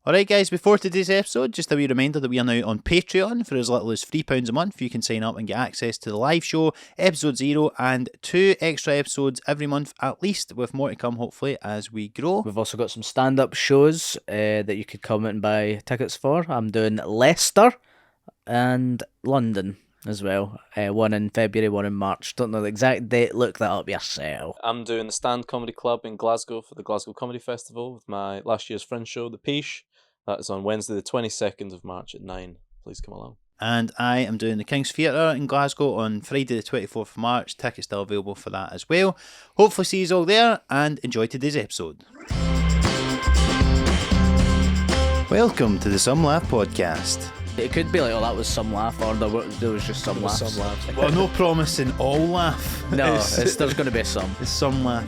Alright guys, before today's episode, just a wee reminder that we are now on Patreon. For as little as £3 a month, you can sign up and get access to the live show, episode 0, and 2 extra episodes every month at least, with more to come hopefully as we grow. We've also got some stand-up shows that you could come and buy tickets for. I'm doing Leicester and London as well. One in February, one in March. Don't know the exact date, look that up yourself. I'm doing the Stand Comedy Club in Glasgow for the Glasgow Comedy Festival with my last year's Fringe show, The Posh. That is on Wednesday the 22nd of March at 9. Please come along. And I am doing the King's Theatre in Glasgow on Friday the 24th of March. Tickets still available for that as well. Hopefully see you all there and enjoy today's episode. Welcome to the Some Laugh Podcast. It could be like, oh, that was some laugh, or there was just some laughs. Well, no promising all laugh. No, there's going to be some. It's some laugh.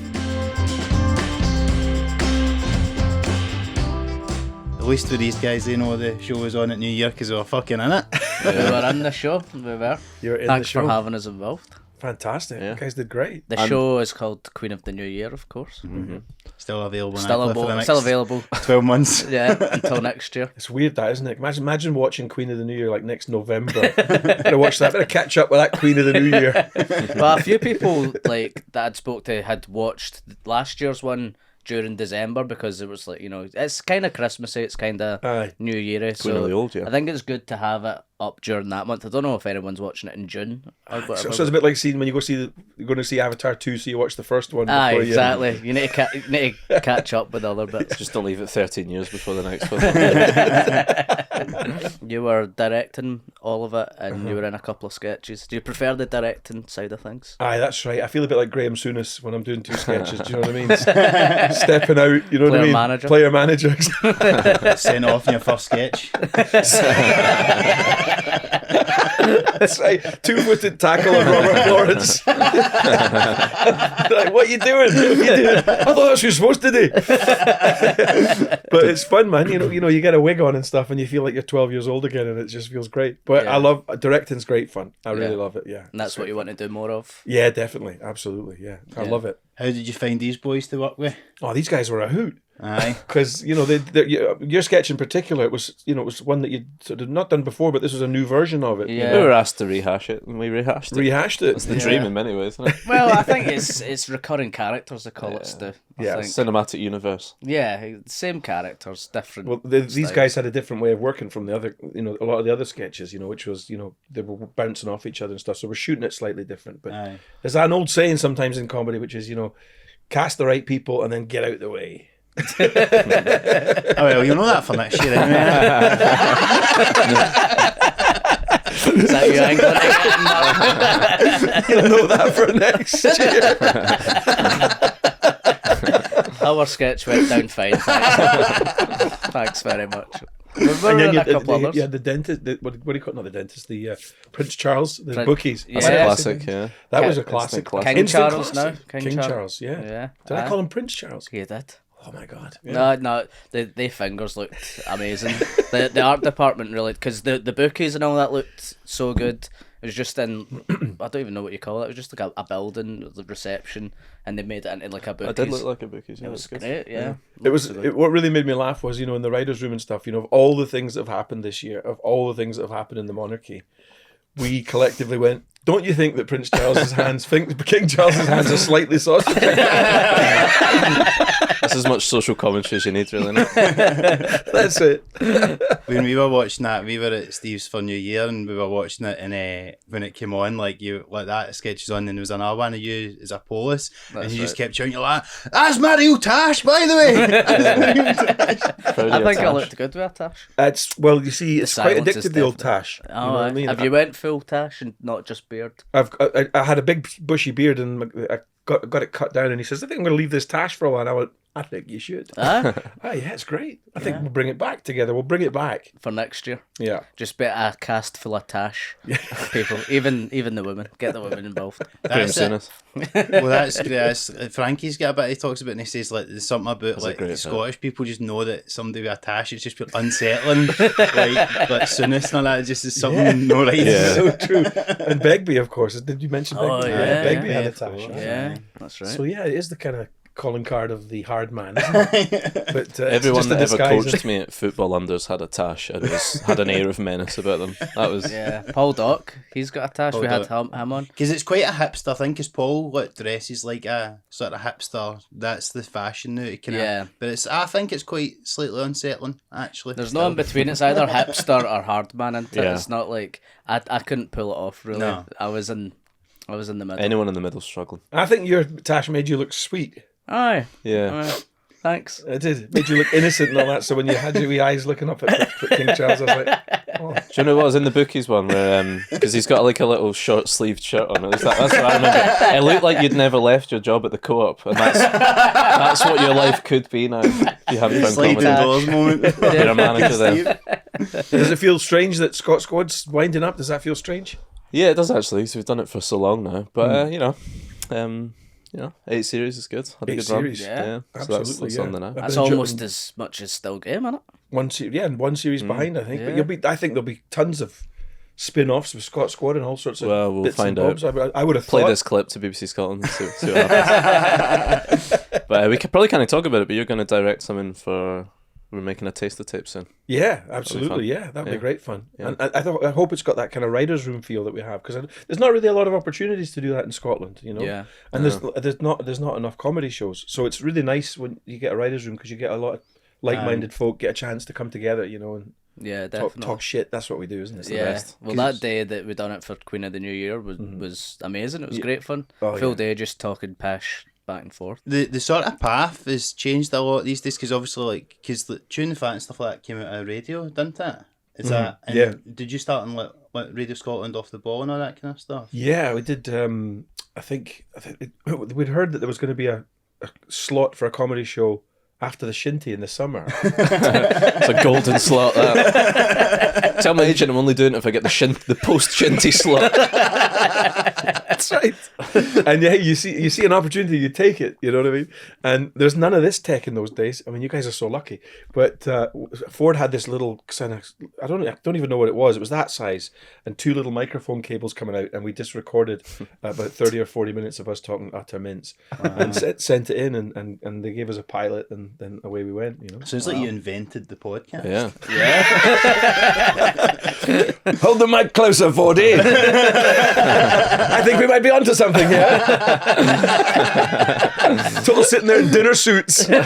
At least with these guys, they know the show was on at New Year because they were fucking in it. We were in the show. We were. You're in Thanks the show. for having us involved. Fantastic. Yeah. You guys did great. The show is called Queen of the New Year, of course. Mm-hmm. Still available. Still available. 12 months. Yeah, until next year. It's weird that, isn't it? Imagine watching Queen of the New Year like next November. Better watch that. Better catch up with that Queen of the New Year. Well, a few people like that I'd spoke to had watched last year's one during December because it was like, you know, it's kind of Christmassy, it's kind of New Year-y, so really old, yeah. I think it's good to have it up during that month. I don't know if anyone's watching it in June or whatever. So it's a bit like seeing when you you're going to see Avatar 2, so you watch the first one. Aye, before exactly. You need to catch up with other bits. Just don't leave it 13 years before the next one. You were directing all of it, and you were in a couple of sketches. Do you prefer the directing side of things? Aye, that's right. I feel a bit like Graham Souness when I'm doing 2 sketches. Do you know what I mean? Stepping out, you know what I mean? Manager. Player manager. Sent off in your first sketch. That's right. 2-footed tackle on Robert Florence. Like, what are you doing? What are you doing? I thought that's what you're supposed to do. But it's fun, man. You know, you get a wig on and stuff, and you feel like you're 12 years old again, and it just feels great. But I love directing's great fun. I really love it. Yeah, and that's what you want to do more of. Yeah, definitely, absolutely. Yeah, I love it. How did you find these boys to work with? Oh, these guys were a hoot. Aye, because your sketch in particular, it was one that you'd sort of not done before, but this was a new version of it. Yeah, we were asked to rehash it, and we rehashed it. It's the dream in many ways, isn't it? Well, I think it's recurring characters. They call it, Stu. I think. Cinematic universe. Yeah, same characters, different. Well, these guys had a different way of working from the other, a lot of the other sketches, which was, they were bouncing off each other and stuff. So we're shooting it slightly different. But there's an old saying sometimes in comedy, which is, cast the right people and then get out the way. Oh well, you'll know that for next year anyway. Is that you You'll know that for next year. Our sketch went down fine. Thanks very much. We've in a couple others. You had the dentist. What do you call it? Not the dentist. The Prince Charles, the bookies. That's a classic. Yeah, that was a classic. King Charles now. King Charles. Yeah. Did I call him Prince Charles? You did. Oh my god! Yeah. No, the fingers looked amazing. the art department really, because the bookies and all that looked so good. It was just in, I don't even know what you call it. It was just like a building, the reception, and they made it into like a bookies. It did look like a bookies. It was great. Yeah. It was. What really made me laugh was, in the writers' room and stuff. Of all the things that have happened this year, of all the things that have happened in the monarchy, we collectively went, don't you think that King Charles's hands are slightly saucy? That's as much social commentary as you need, really. That's it. When we were watching that, we were at Steve's for New Year, and we were watching it, and when it came on, like that sketch is on, and there was another one of you as a Polis, and you just kept shouting, you're like, "That's my real Tash, by the way." I think I looked good with a Tash. It's quite addictive, the old Tash. Oh, what I mean? Have you went full Tash and not just beard? I had a big bushy beard, and I got it cut down, and he says, "I think I'm going to leave this Tash for a while." And I went, "I think you should." Yeah, it's great. I think we'll bring it back together. We'll bring it back for next year. Yeah, just be a cast full of Tash people, even the women. Get the women involved. That's it. Well, that's Frankie's got a bit he talks about, and he says like there's something about like the Scottish people just know that somebody with a tash it's just unsettling, like soonest and all that. It just is something no right. Yeah, so true. And Begbie, of course. Did you mention Begbie? Oh yeah, Begbie had a tash. Yeah, that's right. So yeah, it is the kind of calling card of the hard man. Isn't it? But Everyone that ever disguise. coached me at football unders had a tash and had an air of menace about them. That was Paul Dock, he's got a tash. Paul we had Dock. him on. Because it's quite a hipster thing, because Paul dresses like a sort of hipster. That's the fashion now. But I think it's quite slightly unsettling, actually. There's no in between. It's either hipster or hard man into it. Yeah. It's not like I couldn't pull it off really. No. I was in the middle. anyone in the middle struggling. I think your tash made you look sweet. Aye. Yeah. Aye. Thanks. It did. It made you look innocent and all that. So when you had your wee eyes looking up at King Charles, I was like, oh. Do you know what was in the bookies one where because he's got like a little short sleeved shirt on? At least that's what I remember. It looked like you'd never left your job at the Co-op, and that's what your life could be now if you haven't done Sliding comedy. doors moment. You're a manager then. Does it feel strange that Scott Squad's winding up? Does that feel strange? Yeah, it does actually. Because we've done it for so long now, but you know, 8 series is good. Had a 8 good series, run. yeah. So Absolutely, that's yeah. on there now. That's been almost enjoying- as much as Still Game, isn't it? One series behind, I think. Yeah. But I think thereul be tons of spin-offs with Scott Squad and all sorts of Well, we'll bits find and bobs. I would have Play thought. this clip to BBC Scotland and see what happens. But we could probably kind of talk about it, but you're going to direct something for... We're making a taster tape soon. Yeah, absolutely. fun. Yeah, that'd be Yeah. great fun. Yeah. And I hope it's got that kind of writers' room feel that we have, because there's not really a lot of opportunities to do that in Scotland, you know. Yeah. And there's not enough comedy shows, so it's really nice when you get a writers' room because you get a lot of like-minded folk get a chance to come together, you know, and Yeah, definitely. talk shit. That's what we do, isn't it? It's the Yeah. best. Well, that day that we done it for Queen of the New Year was amazing. It was great fun. Oh, Full yeah. day just talking pish back and forth. The sort of path has changed a lot these days, because obviously, because Chewin the Fat and stuff like that came out of radio, didn't it? Is that... And Yeah. Did you start on like Radio Scotland Off the Ball and all that kind of stuff? Yeah, we did. I think we'd heard that there was going to be a slot for a comedy show after the shinty in the summer. It's a golden slot, that. Tell my agent I'm only doing it if I get the post-shinty slot. That's right. And yeah, you see an opportunity, you take it. You know what I mean? And there's none of this tech in those days. I mean, you guys are so lucky. But Ford had this little kind of, I don't even know what it was. It was that size, and 2 little microphone cables coming out, and we just recorded about 30 or 40 minutes of us talking utter mince, and sent it in, and they gave us a pilot, and then away we went. You know. Sounds like you invented the podcast. Yeah. Hold the mic closer, Fordy. I think we might be onto something here. Total sitting there in dinner suits. Like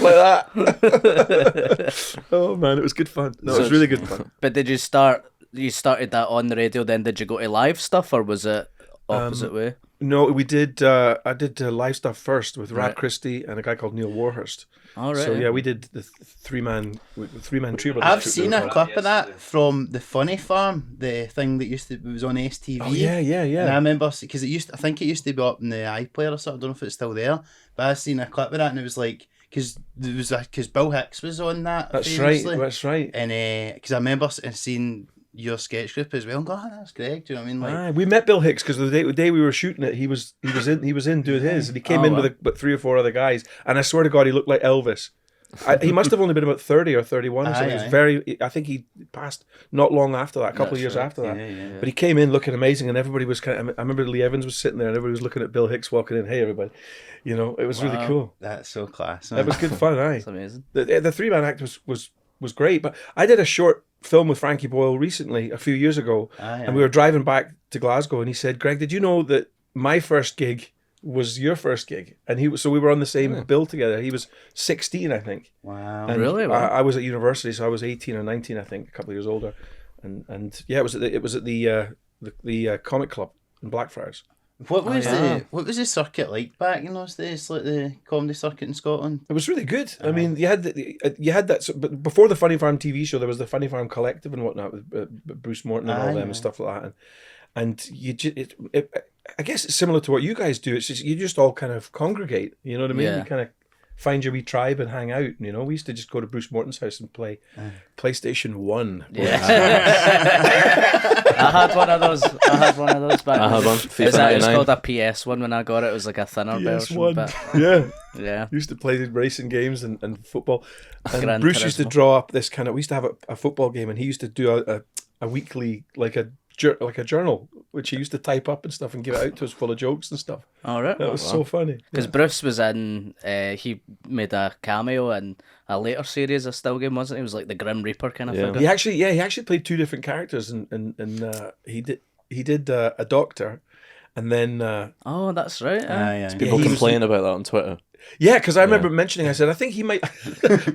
that. Oh man, it was good fun. No, it was really good fun. But did you started that on the radio, then did you go to live stuff, or was it opposite way? No, we did. I did live stuff first with Rad Right. Christie and a guy called Neil Warhurst. All right. So yeah, we did the three-man trio. Brothers I've troupe seen there. a clip of that from the Funny Farm, the thing that was on STV. Oh yeah, yeah, And I yeah. remember, because I think it used to be up in the iPlayer or something. I don't know if it's still there, but I seen a clip of that, and it was like, because Bill Hicks was on that. That's famously. right. That's right. And because I remember seeing your sketch group as well, and going, that's Greg. Do you know what I mean? Like, Aye, we met Bill Hicks because the day we were shooting it, he was in doing his, and he came Oh, in wow. with 3 or 4 other guys, and I swear to God, he looked like Elvis. He must have only been about 30 or 31 or something. Aye, He was aye. very. I think he passed not long after that, a couple of That's years right. after that. Yeah. But he came in looking amazing, and everybody was kind of. I remember Lee Evans was sitting there, and everybody was looking at Bill Hicks walking in. Hey, everybody, you know, it was really Wow. cool. That's so class. That was good fun. Aye, That's amazing. the 3-man act was great. But I did a short film with Frankie Boyle recently, a few years ago, and we were driving back to Glasgow, and he said, "Greg, did you know that my first gig was your first gig?" And we were on the same bill together. He was 16, I think. Wow. And Really? Wow. I was at university, so I was 18 or 19, I think, a couple of years older. And yeah, it was at the comic club in Blackfriars. What was yeah. what was the circuit like back in those days? Like the comedy circuit in Scotland? It was really good. I mean, you had that. But before the Funny Farm TV show, there was the Funny Farm Collective and whatnot with Bruce Morton and all them and stuff like that. And you I guess it's similar to what you guys do. It's just you just all kind of congregate. You know what I mean? Yeah. You kind of find your wee tribe and hang out. You know, we used to just go to Bruce Morton's house and play PlayStation 1. Yeah. I had one of those back. I had one. It FIFA was 99. called a PS1 when I got it. It was like a thinner version. PS1. But Yeah. yeah. Used to play the racing games and football. And Gran Bruce used to Turismo. draw up this kind of. We used to have a football game, and he used to do a weekly, like a like a journal, which he used to type up and stuff and give it out to us full of jokes and stuff. All right. That was so funny. Because Bruce was in, he made a cameo in a later series of Still Game, wasn't he? He was like the Grim Reaper kind of figure. He actually played two different characters, and he did a doctor, and then oh, that's right. People complain about that on Twitter. Yeah, because I remember mentioning, I said, I think he might.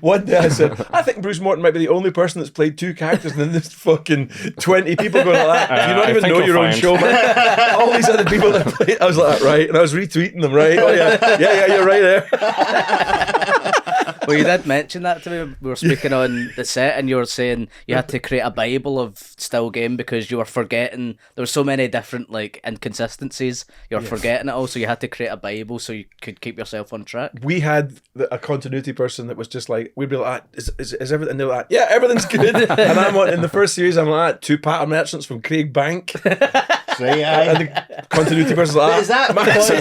One day I said, I think Bruce Morton might be the only person that's played two characters, and then there's fucking 20 people going like that. You don't even know your own show, man. All these other people that played. I was like, right, and I was retweeting them, right? Oh yeah, you're right there. Well, you did mention that to me. We were speaking on the set, and you were saying you had to create a Bible of Still Game because you were forgetting. There were so many different like inconsistencies. You were forgetting it all, so you had to create a Bible so you could keep yourself on track. We had a continuity person that was just like, we'd be like, is everything? They're like, yeah, everything's good. And I'm on in the first series. I'm like, two pattern merchants from Craig Bank. Right, and the continuity person's like, is that because? Do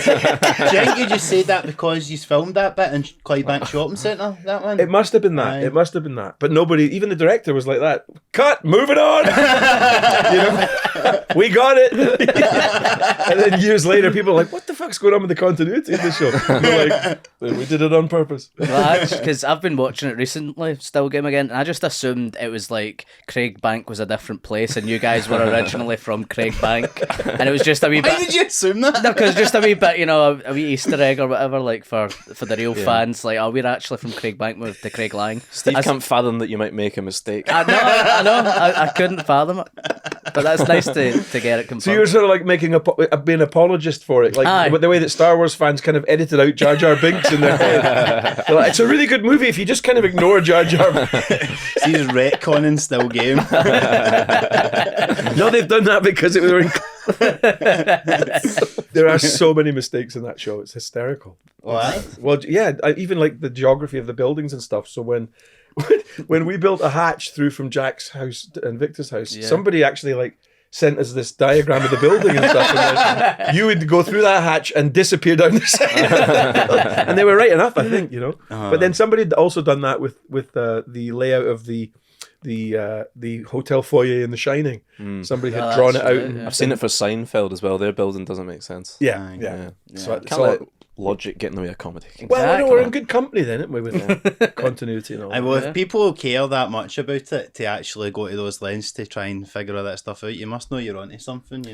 you think you just said that because you filmed that bit in Clydebank Shopping Centre? That one. It must have been that. Aye. It must have been that. But nobody, even the director, was like that. Cut. Moving on. We got it. And then years later, people are like, "What the fuck's going on with the continuity of the show?" We're like, "We did it on purpose." Because I've been watching it recently, Still Game again, and I just assumed it was like Craig Bank was a different place, and you guys were originally from Craig Bank. And it was just a wee bit. Why did you assume that? No, because just a wee bit, a wee Easter egg or whatever, like for the real fans. Like, we're actually from Craig Bank, moved to Craig Lang. Steve can't fathom that you might make a mistake. I know, I couldn't fathom it, but that's nice to get it confirmed. So you're sort of like being an apologist for it, like the way that Star Wars fans kind of edited out Jar Jar Binks in their head. They're like, it's a really good movie if you just kind of ignore Jar Jar. He's retconning Still Game. No, they've done that because it was. There are so many mistakes in that show. It's hysterical. What? Well, yeah, even like the geography of the buildings and stuff. So when we built a hatch through from Jack's house and Victor's house, somebody actually like sent us this diagram of the building and stuff. And then you would go through that hatch and disappear down the side. And they were right enough, I think, But then somebody had also done that with the layout of the hotel foyer in The Shining. Somebody had drawn it out. I've seen it for Seinfeld as well. Their building doesn't make sense. Yeah. So Can't let logic get in the way of comedy. Well, no, we're in good company then, aren't we, with continuity and all that. Well, if people care that much about it to actually go to those lengths to try and figure all that stuff out, you must know you're onto something,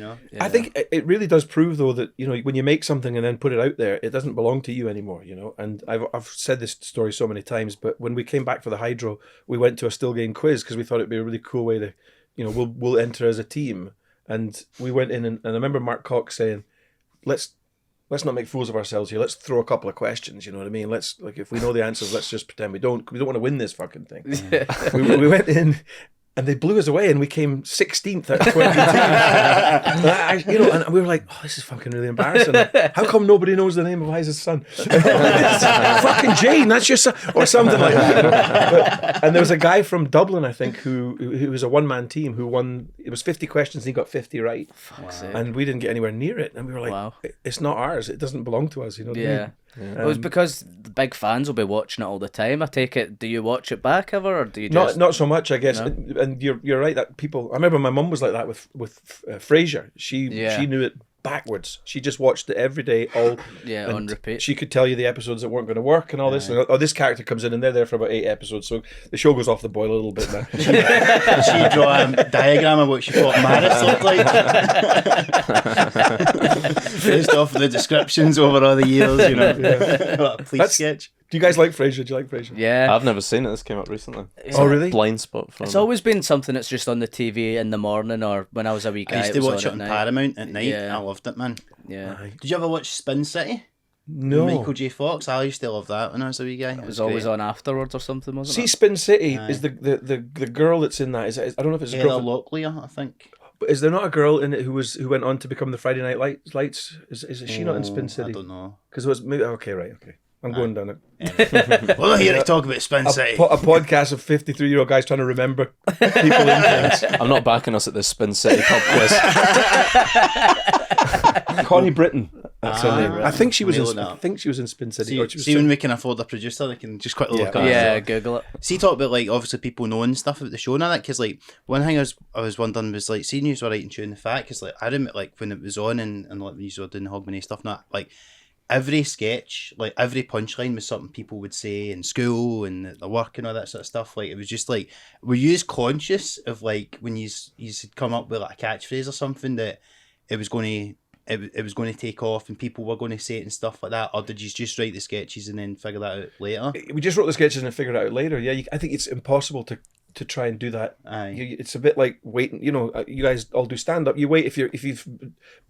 I think it really does prove, though, that when you make something and then put it out there, it doesn't belong to you anymore. And I've said this story so many times, but when we came back for the Hydro, we went to a Still Game quiz because we thought it'd be a really cool way to, we'll enter as a team. And we went in, and I remember Mark Cox saying, let's not make fools of ourselves here. Let's throw a couple of questions. You know what I mean? Let's, like, if we know the answers, let's just pretend we don't. We don't want to win this fucking thing. We went in, and they blew us away, and we came 16th out of 22. And we were like, oh, this is fucking really embarrassing. How come nobody knows the name of Liza's son? Fucking Jane, that's your son, or something like that. And there was a guy from Dublin, I think, who was a one-man team who won. It was 50 questions, and he got 50 right. And we didn't get anywhere near it. And we were like, it's not ours. It doesn't belong to us. You know what I mean? It was because the big fans will be watching it all the time. I take it. Do you watch it back ever, or do you just... Not so much, I guess. No? And you're right that people. I remember my mum was like that with Frasier. She knew it backwards. She just watched it every day, on repeat. She could tell you the episodes that weren't going to work and all this. And, this character comes in and they're there for about 8 episodes, so the show goes off the boil a little bit now. She draw a diagram of what she thought Maris looked like, based off the descriptions over all the years. What a police sketch. Do you guys like Frasier? Do you like Frasier? Yeah. I've never seen it. This came up recently. Oh, really? Blind spot. It's always been something that's just on the TV in the morning, or when I was a wee guy. I used to watch it on Paramount at night. Yeah. I loved it, man. Yeah. Did you ever watch Spin City? No. Michael J. Fox. I used to love that when I was a wee guy. It was always on afterwards or something, wasn't it? See, Spin City is the girl that's in that. I don't know if it's a Heather girl. Locklear, I think. But is there not a girl in it who went on to become the Friday Night Lights? Is she not in Spin City? I don't know. Because it was maybe okay. I'm going down it. Well, here to talk about Spin City. A podcast of 53-year-old guys trying to remember people in things. I'm not backing us at this Spin City pub quiz. Connie Britton. That's her name. right. I think she was Mailing in. it I up. think she was in Spin City. See, or she was see when we can afford a producer, they can just quickly look at it. Yeah, Google it. See, talk about like obviously people knowing stuff about the show and all that, because like one thing I was wondering was like, seeing you were writing Chewin the Fat, because like I remember like when it was on and like when you were doing the Hogmanay stuff and that, like every sketch, like every punchline was something people would say in school and at the work and all that sort of stuff. Like it was just like, were you conscious of like when you had come up with like a catchphrase or something that it was going to take off and people were going to say it and stuff like that, or did you just write the sketches and then figure that out later? We just wrote the sketches and figured it out later. Yeah, I think it's impossible to try and do that. Aye. It's a bit like waiting. You know, you guys all do stand up. You wait if you've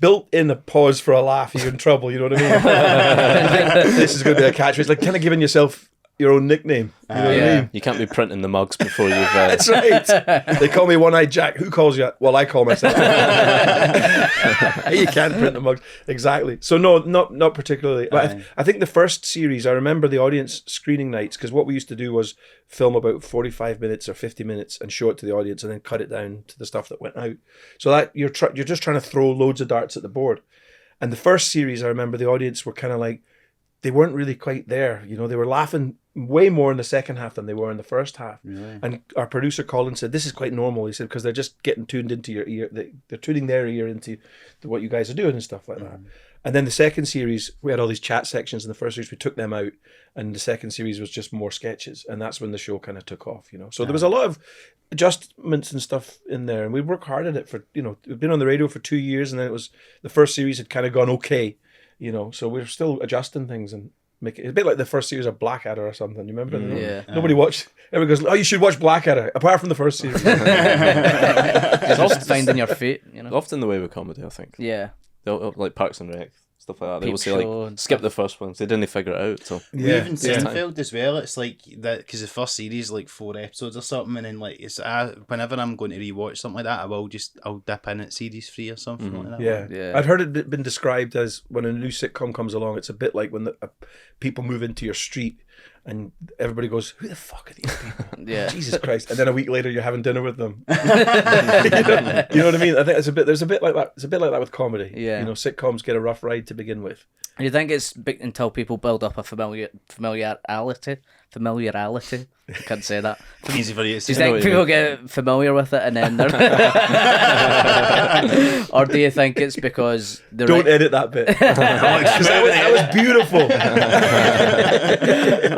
built in a pause for a laugh, you're in trouble. You know what I mean? This is going to be a catchphrase, like kind of giving yourself your own nickname. You know what I mean? You can't be printing the mugs before you've. That's right. They call me One-Eyed Jack. Who calls you? Well, I call myself. You can't print the mugs. Exactly. So no, not particularly. But I think the first series, I remember the audience screening nights, because what we used to do was film about 45 minutes or 50 minutes and show it to the audience and then cut it down to the stuff that went out. So that you're just trying to throw loads of darts at the board. And the first series, I remember the audience were kind of like, they weren't really quite there. You know, they were laughing way more in the second half than they were in the first half. Really? And our producer Colin said, this is quite normal. He said, because they're just getting tuned into your ear. They're tuning their ear into what you guys are doing and stuff like that. And then the second series, we had all these chat sections. In the first series, we took them out. And the second series was just more sketches. And that's when the show kind of took off, you know. So there was a lot of adjustments and stuff in there. And we worked hard at it for, you know, we've been on the radio for 2 years. And then the first series had kind of gone okay. You know, so we're still adjusting things and make it a bit like the first series of Blackadder or something. You remember? Yeah. Nobody watched. Everybody goes, "Oh, you should watch Blackadder." Apart from the first series. It's often finding your feet, you know. Often the way with comedy, I think. Yeah. They'll, like Parks and Rec, stuff like that. They Peep will say Show like, and skip stuff. the first ones. They didn't figure it out. So Even Seinfeld as well, it's like that, because the first series like 4 episodes or something, and then like whenever I'm going to rewatch something like that, I'll dip in at series 3 or something like that. Yeah. I'd heard it been described as when a new sitcom comes along, it's a bit like when people move into your street and everybody goes, "Who the fuck are these people?" Yeah. Jesus Christ! And then a week later, you're having dinner with them. You know what I mean? I think there's a bit like that. It's a bit like that with comedy. Yeah. You know, sitcoms get a rough ride to begin with. Do you think it's big until people build up a familiarity? I can't say that. Easy for you to Do you say. think people get familiar with it and then they're... Or do you think it's because they're Don't edit that bit. that was beautiful.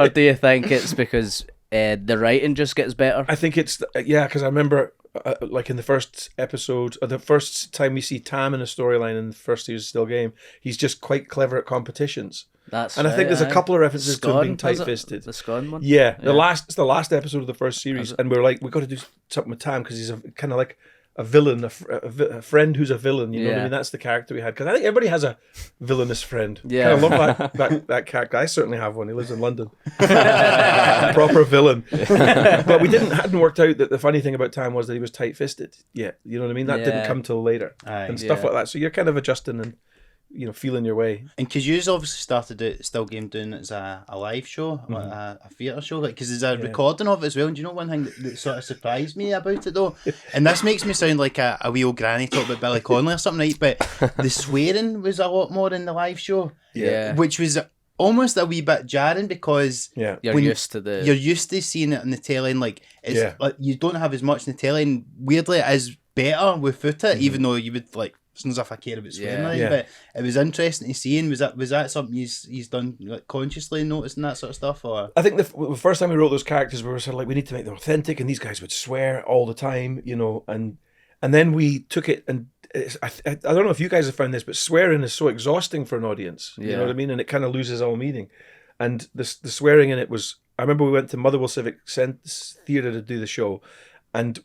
or do you think it's because the writing just gets better? I think it's because I remember like in the first episode, or the first time we see Tam in a storyline in the first series of Still Game, he's just quite clever at competitions. That's and I think there's a couple of references to him being Scone, was it? tight-fisted. The Scone one? Yeah, it's the last episode of the first series, and we were like, we got to do something with Tam because he's kind of like a villain, a friend who's a villain. You know what I mean? That's the character we had, because I think everybody has a villainous friend. Yeah, kind of love that character. I certainly have one. He lives in London. A proper villain. But we hadn't worked out that the funny thing about Tam was that he was tight-fisted. Yeah, you know what I mean. That didn't come till later and stuff like that. So you're kind of adjusting and, you know, feeling your way. And because you obviously started out Still Game doing it as a live show, a theatre show, like, because there's a recording of it as well. And do you know one thing that sort of surprised me about it though? And this makes me sound like a wee old granny talk about Billy Connolly or something, right? But the swearing was a lot more in the live show, which was almost a wee bit jarring, because you're used to seeing it on the telly, and like it's like you don't have as much in the telly, and weirdly it is better with footage, even though you would like. It's not as if I care about swearing, but it was interesting to see. And was that something he's done like consciously noticing that sort of stuff? Or I think the first time we wrote those characters, we were sort of like, we need to make them authentic, and these guys would swear all the time, you know, and then we took it, and I don't know if you guys have found this, but swearing is so exhausting for an audience. You know what I mean? And it kind of loses all meaning. And the swearing in it was, I remember we went to Motherwell Civic Theatre to do the show, and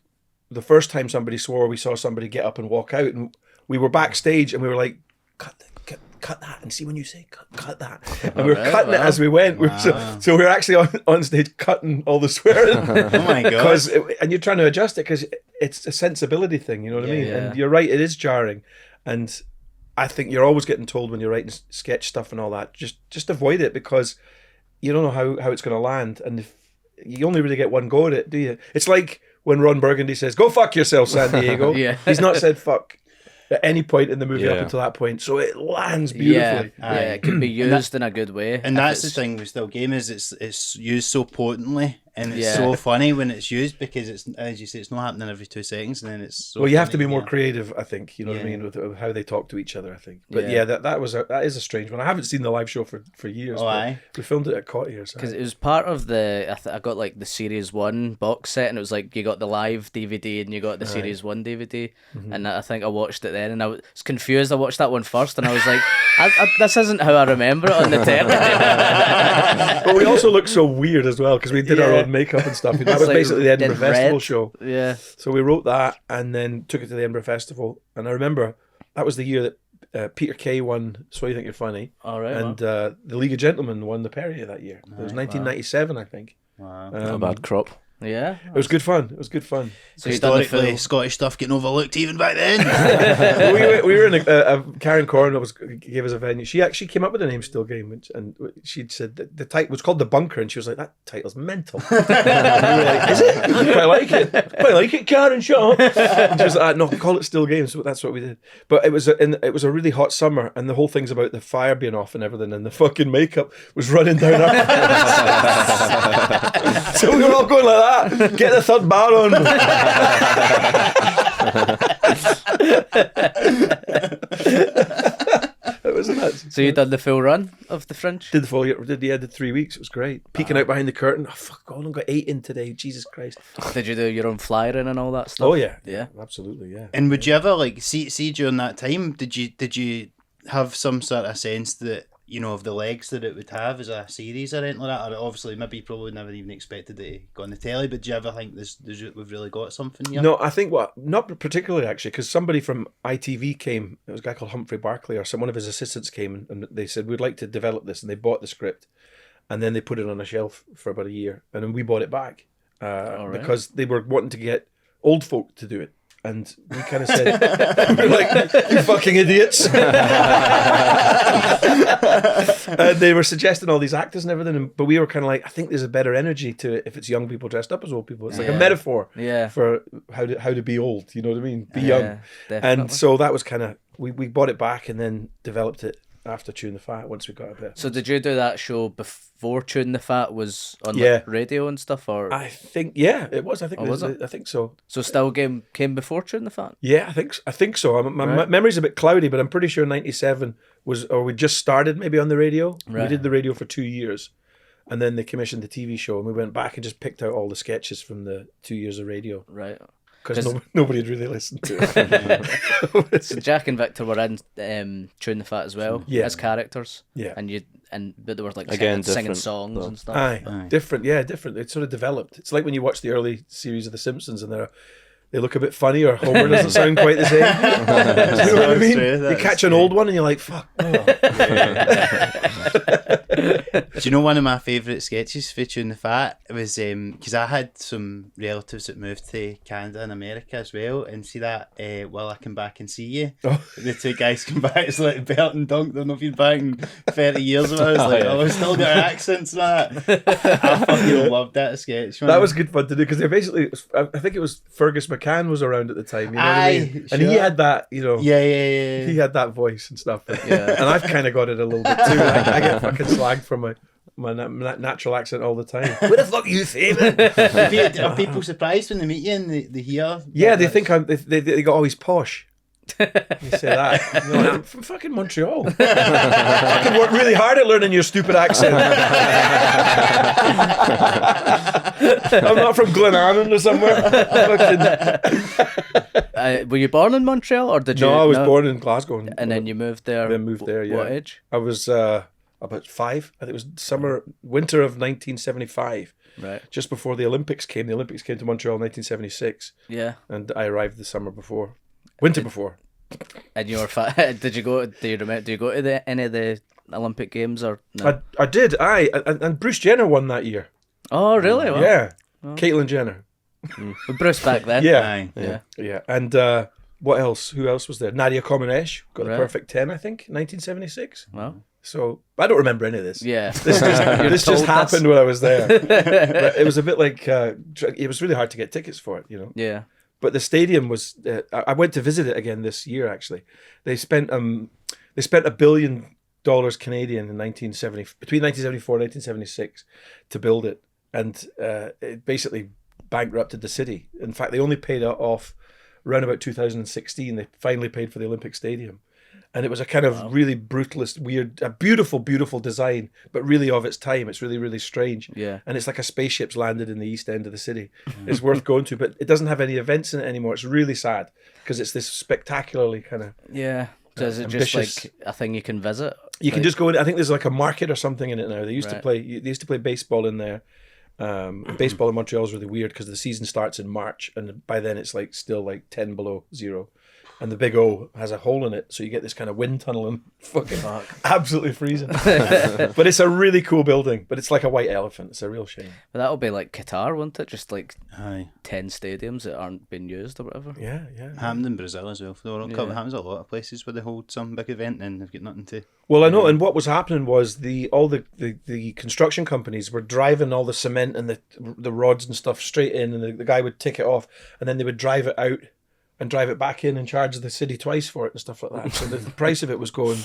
the first time somebody swore, we saw somebody get up and walk out, and we were backstage, and we were like, cut that, and see when you say cut that, and we were cutting it as we went. So we were actually on stage cutting all the swearing. Oh my god! And you're trying to adjust it because it's a sensibility thing. You know what I mean? And you're right, it is jarring. And I think you're always getting told when you're writing sketch stuff and all that, just avoid it, because you don't know how it's going to land, and if you only really get one go at it, do you? It's like when Ron Burgundy says, "Go fuck yourself, San Diego." He's not said fuck at any point in the movie up until that point, so it lands beautifully. Yeah, it can be used in a good way. And that's the thing with Still Game is it's used so potently. And it's so funny when it's used because it's, as you say, it's not happening every 2 seconds, and then it's so well, you have to funny, be more creative, I think. You know what I mean, with how they talk to each other. I think, but that is a strange one. I haven't seen the live show for years. Aye. We filmed it at Cottiers because it was part of the. I got like the Series 1 box set, and it was like you got the live DVD and you got the Series 1 DVD, and I think I watched it then, and I was confused. I watched that one first, and I was like, "This isn't how I remember it on the telly." But we also looked so weird as well because we did our own makeup and stuff. That was like basically the Edinburgh Festival red. show. Yeah. So we wrote that and then took it to the Edinburgh Festival. And I remember that was the year that Peter Kay won So You Think You're Funny. All right. And the League of Gentlemen won the Perrier that year. It was 1997, I think. Wow. Not a bad crop. Yeah. It was good fun. It was good fun. So you done the Historically, full... Scottish stuff getting overlooked even back then. we were in a Karen Corn gave us a venue. She actually came up with the name Still Game, and she said that the title was called The Bunker, and she was like, "That title's mental." And we were like, "Is it? I quite like it. Quite like it, Karen. Shut up." And she was like, "No, call it Still Game." So that's what we did. But it was a really hot summer, and the whole thing's about the fire being off and everything, and the fucking makeup was running down our face. So we were all going like that. Get the third bar on. It was nuts. So you done the full run of the Fringe? Did 3 weeks. It was great. Peeking out behind the curtain. Oh fuck! I only got 8 in today. Jesus Christ. Did you do your own flyering and all that stuff? Oh yeah, yeah, absolutely, yeah. And would you ever like see during that time? Did you have some sort of sense that of the legs that it would have as a series or anything like that? Or obviously, maybe you probably never even expected it to go on the telly. But do you ever think we've really got something here? No, I think not particularly actually, because somebody from ITV came. It was a guy called Humphrey Barclay, or one of his assistants came, and they said we'd like to develop this, and they bought the script, and then they put it on a shelf for about a year, and then we bought it back because they were wanting to get old folk to do it. And we kind of said, we're like, "You fucking idiots." And they were suggesting all these actors and everything. But we were kind of like, I think there's a better energy to it if it's young people dressed up as old people. It's like a metaphor for how to be old. You know what I mean? Be young. Definitely. And so that was kind of, we bought it back and then developed it after Chewin the Fat once we got a bit. So did you do that show before Chewin the Fat was on radio and stuff, or? I think it was. I think was it? I think so. So Still Game came before Chewin the Fat? Yeah, I think so. My memory's a bit cloudy, but I'm pretty sure 97 we just started maybe on the radio. Right. We did the radio for 2 years, and then they commissioned the TV show, and we went back and just picked out all the sketches from the 2 years of radio. Right. Because nobody had really listened to it. So Jack and Victor were in Chewin the Fat as well as characters. Yeah. But they were like Again, singing different, songs though. and stuff. Aye. Different. It sort of developed. It's like when you watch the early series of The Simpsons and they look a bit funny, or Homer doesn't sound quite the same. Do you know what I mean? You catch an old one and you're like, fuck. Oh. Do you know one of my favourite sketches for Chewin the Fat? It was because I had some relatives that moved to Canada and America as well, and see that Will I Come Back and See You? Oh. The two guys come back, it's like Bert and Dunk, they've not been back in 30 years of it. I was like, we've still got our accents and that. I fucking loved that sketch, man. That was good fun to do, because they're basically, I think it was Fergus McCann was around at the time, you know what I mean? And he had that, Yeah. He had that voice and stuff. And I've kind of got it a little bit too. I get fucking slagged for my natural accent all the time. Where the fuck are you saving? Are people surprised when they meet you and they hear? Yeah, they think they got always posh. You say that. You're like, I'm from fucking Montreal. Fucking work really hard at learning your stupid accent. I'm not from Glenannan or somewhere. Were you born in Montreal, or did you? No, I was born in Glasgow. And then you moved there. Then moved there, yeah. What age? I was about 5. I think it was winter of 1975. Right. Just before the Olympics came. The Olympics came to Montreal in 1976. Yeah. And I arrived the summer before. Winter before. And you were did you go? Do you remember? Do you go to any of the Olympic Games or no? I did. And Bruce Jenner won that year. Oh, really? Well, yeah. Caitlyn Jenner. With Bruce back then. Yeah. Yeah. And what else? Who else was there? Nadia Comaneci got the perfect 10, I think, 1976. Well. So I don't remember any of this. Yeah. This just happened when I was there. But it was a bit like it was really hard to get tickets for it, you know. Yeah. But the stadium was. I went to visit it again this year. Actually, they spent $1 billion Canadian in 1970 between 1974 and 1976 to build it, and it basically bankrupted the city. In fact, they only paid it off around about 2016. They finally paid for the Olympic Stadium. And it was a kind of really brutalist, weird, a beautiful, beautiful design, but really of its time. It's really, really strange. Yeah. And it's like a spaceship's landed in the east end of the city. It's worth going to, but it doesn't have any events in it anymore. It's really sad because it's this spectacularly kind of Yeah. So is it ambitious. just like a thing you can visit? You can just go in. I think there's like a market or something in it now. They used Right. to play. They used to play baseball in there. Baseball in Montreal is really weird because the season starts in March, and by then it's like still like 10 below zero. And the Big O has a hole in it, so you get this kind of wind tunnel and fucking absolutely freezing. But it's a really cool building, but it's like a white elephant. It's a real shame. But that'll be like Qatar, won't it? Just like Aye. 10 stadiums that aren't being used or whatever. Yeah, yeah. Happened in Brazil as well for the World Cup. Yeah. It happens a lot of places where they hold some big event and they've got nothing to. Well, I know, and what was happening was all the construction companies were driving all the cement and the rods and stuff straight in, and the guy would tick it off, and then they would drive it out and drive it back in and charge the city twice for it and stuff like that. So the price of it was going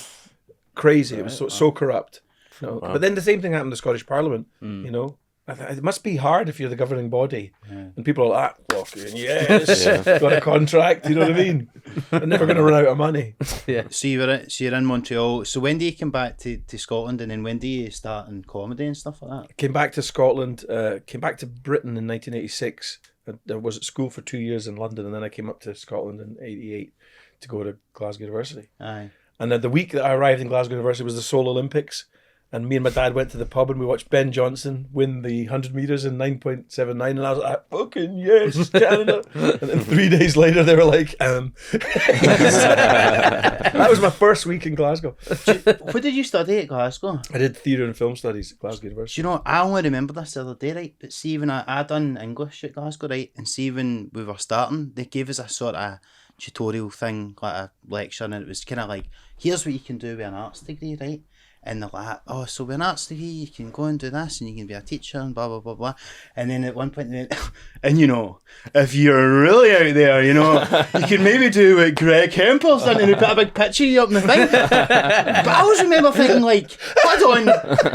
crazy. It was so corrupt. You know? But then the same thing happened in the Scottish Parliament. You know, it must be hard if you're the governing body, and people are like, "Fucking yes, got a contract." You know what I mean? They're never going to run out of money. Yeah. So you're in Montreal. So when do you come back to Scotland, and then when do you start in comedy and stuff like that? Came back to Scotland. Came back to Britain in 1986. I was at school for 2 years in London, and then I came up to Scotland in '88 to go to Glasgow University. Aye. And then the week that I arrived in Glasgow University was the Seoul Olympics, and me and my dad went to the pub and we watched Ben Johnson win the 100 metres in 9.79, and I was like, fucking yes, Canada. And then 3 days later they were like, That was my first week in Glasgow. What did you study at Glasgow? I did theatre and film studies at Glasgow University. Do you know, I only remember this the other day, right? But see, when I done English at Glasgow, right? And see, when we were starting, they gave us a sort of tutorial thing, like a lecture, and it was kind of like, here's what you can do with an arts degree, right? And they're like, oh, so with an arts degree, you can go and do this, and you can be a teacher, and blah, blah, blah, blah. And then at one point, and you know, if you're really out there, you know, you can maybe do what Greg Hemphill done, and he put a big picture of you up in the thing. But I always remember thinking, like, hold on,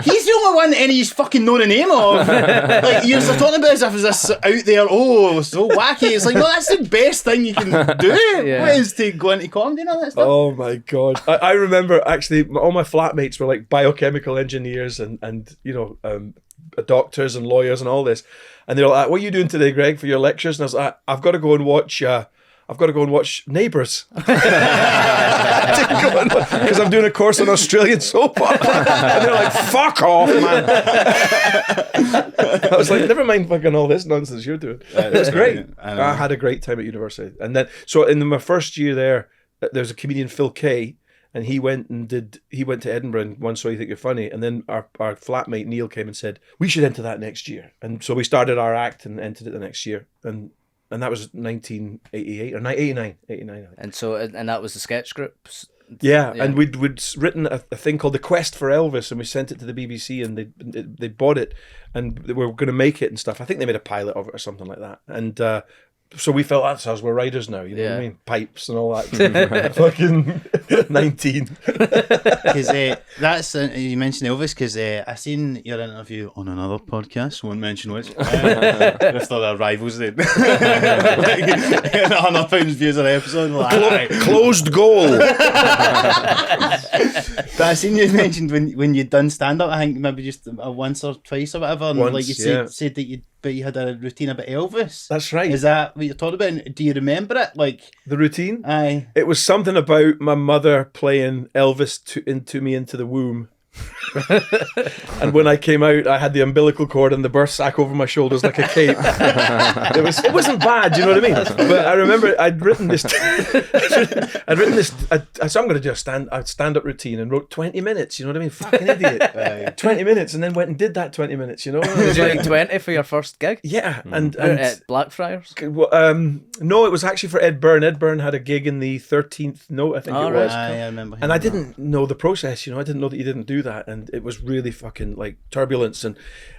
he's the only one that anybody's fucking known the name of. Like, you're talking about as if it's this out there, oh, so wacky. It's like, no, that's the best thing you can do, is to go into comedy and all that stuff. Oh my God. I remember actually all my flatmates were like biochemical engineers and you know, doctors and lawyers and all this. And they're like, what are you doing today, Greg, for your lectures? And I was like, I've got to go and watch Neighbours. Because I'm doing a course on Australian soap opera. And they're like, fuck off, man. I was like, never mind fucking all this nonsense you're doing. It was great. I had a great time at university. And then, so in my first year there was a comedian, Phil Kay, and he went to Edinburgh and won So You Think You're Funny. And then our flatmate Neil came and said, we should enter that next year. And so we started our act and entered it the next year. And that was 1988 or 89. And so, and that was the sketch groups. Yeah, and we'd written a thing called The Quest for Elvis, and we sent it to the BBC, and they bought it, and they were going to make it and stuff. I think they made a pilot of it or something like that. And so we felt that's us. We're writers now. You know what I mean? Pipes and all that. Fucking 19. Because that's you mentioned Elvis. Because I seen your interview on another podcast. Won't mention which. If they're their rivals, then. Like, 100 pounds views an episode. Like, Closed goal. But I seen you mentioned when you'd done stand up. I think maybe just once or twice or whatever. And Once, like you said that you had a routine about Elvis. That's right. Is that what you're talking about? And do you remember it? Like The routine? Aye. It was something about my mother playing Elvis into the womb. And when I came out, I had the umbilical cord and the birth sack over my shoulders like a cape. It wasn't bad, you know what I mean? But I remember I'd written this. So I'm going to do a stand-up routine and wrote 20 minutes. You know what I mean? Fucking idiot. 20 minutes, and then went and did that 20 minutes. You know? Was it like 20 for your first gig? Yeah, and at Blackfriars? No, it was actually for Ed Byrne. Ed Byrne had a gig in the 13th Note, I think it was. I remember. And I didn't know the process, I didn't know that you didn't do that. And it was really fucking like turbulence. And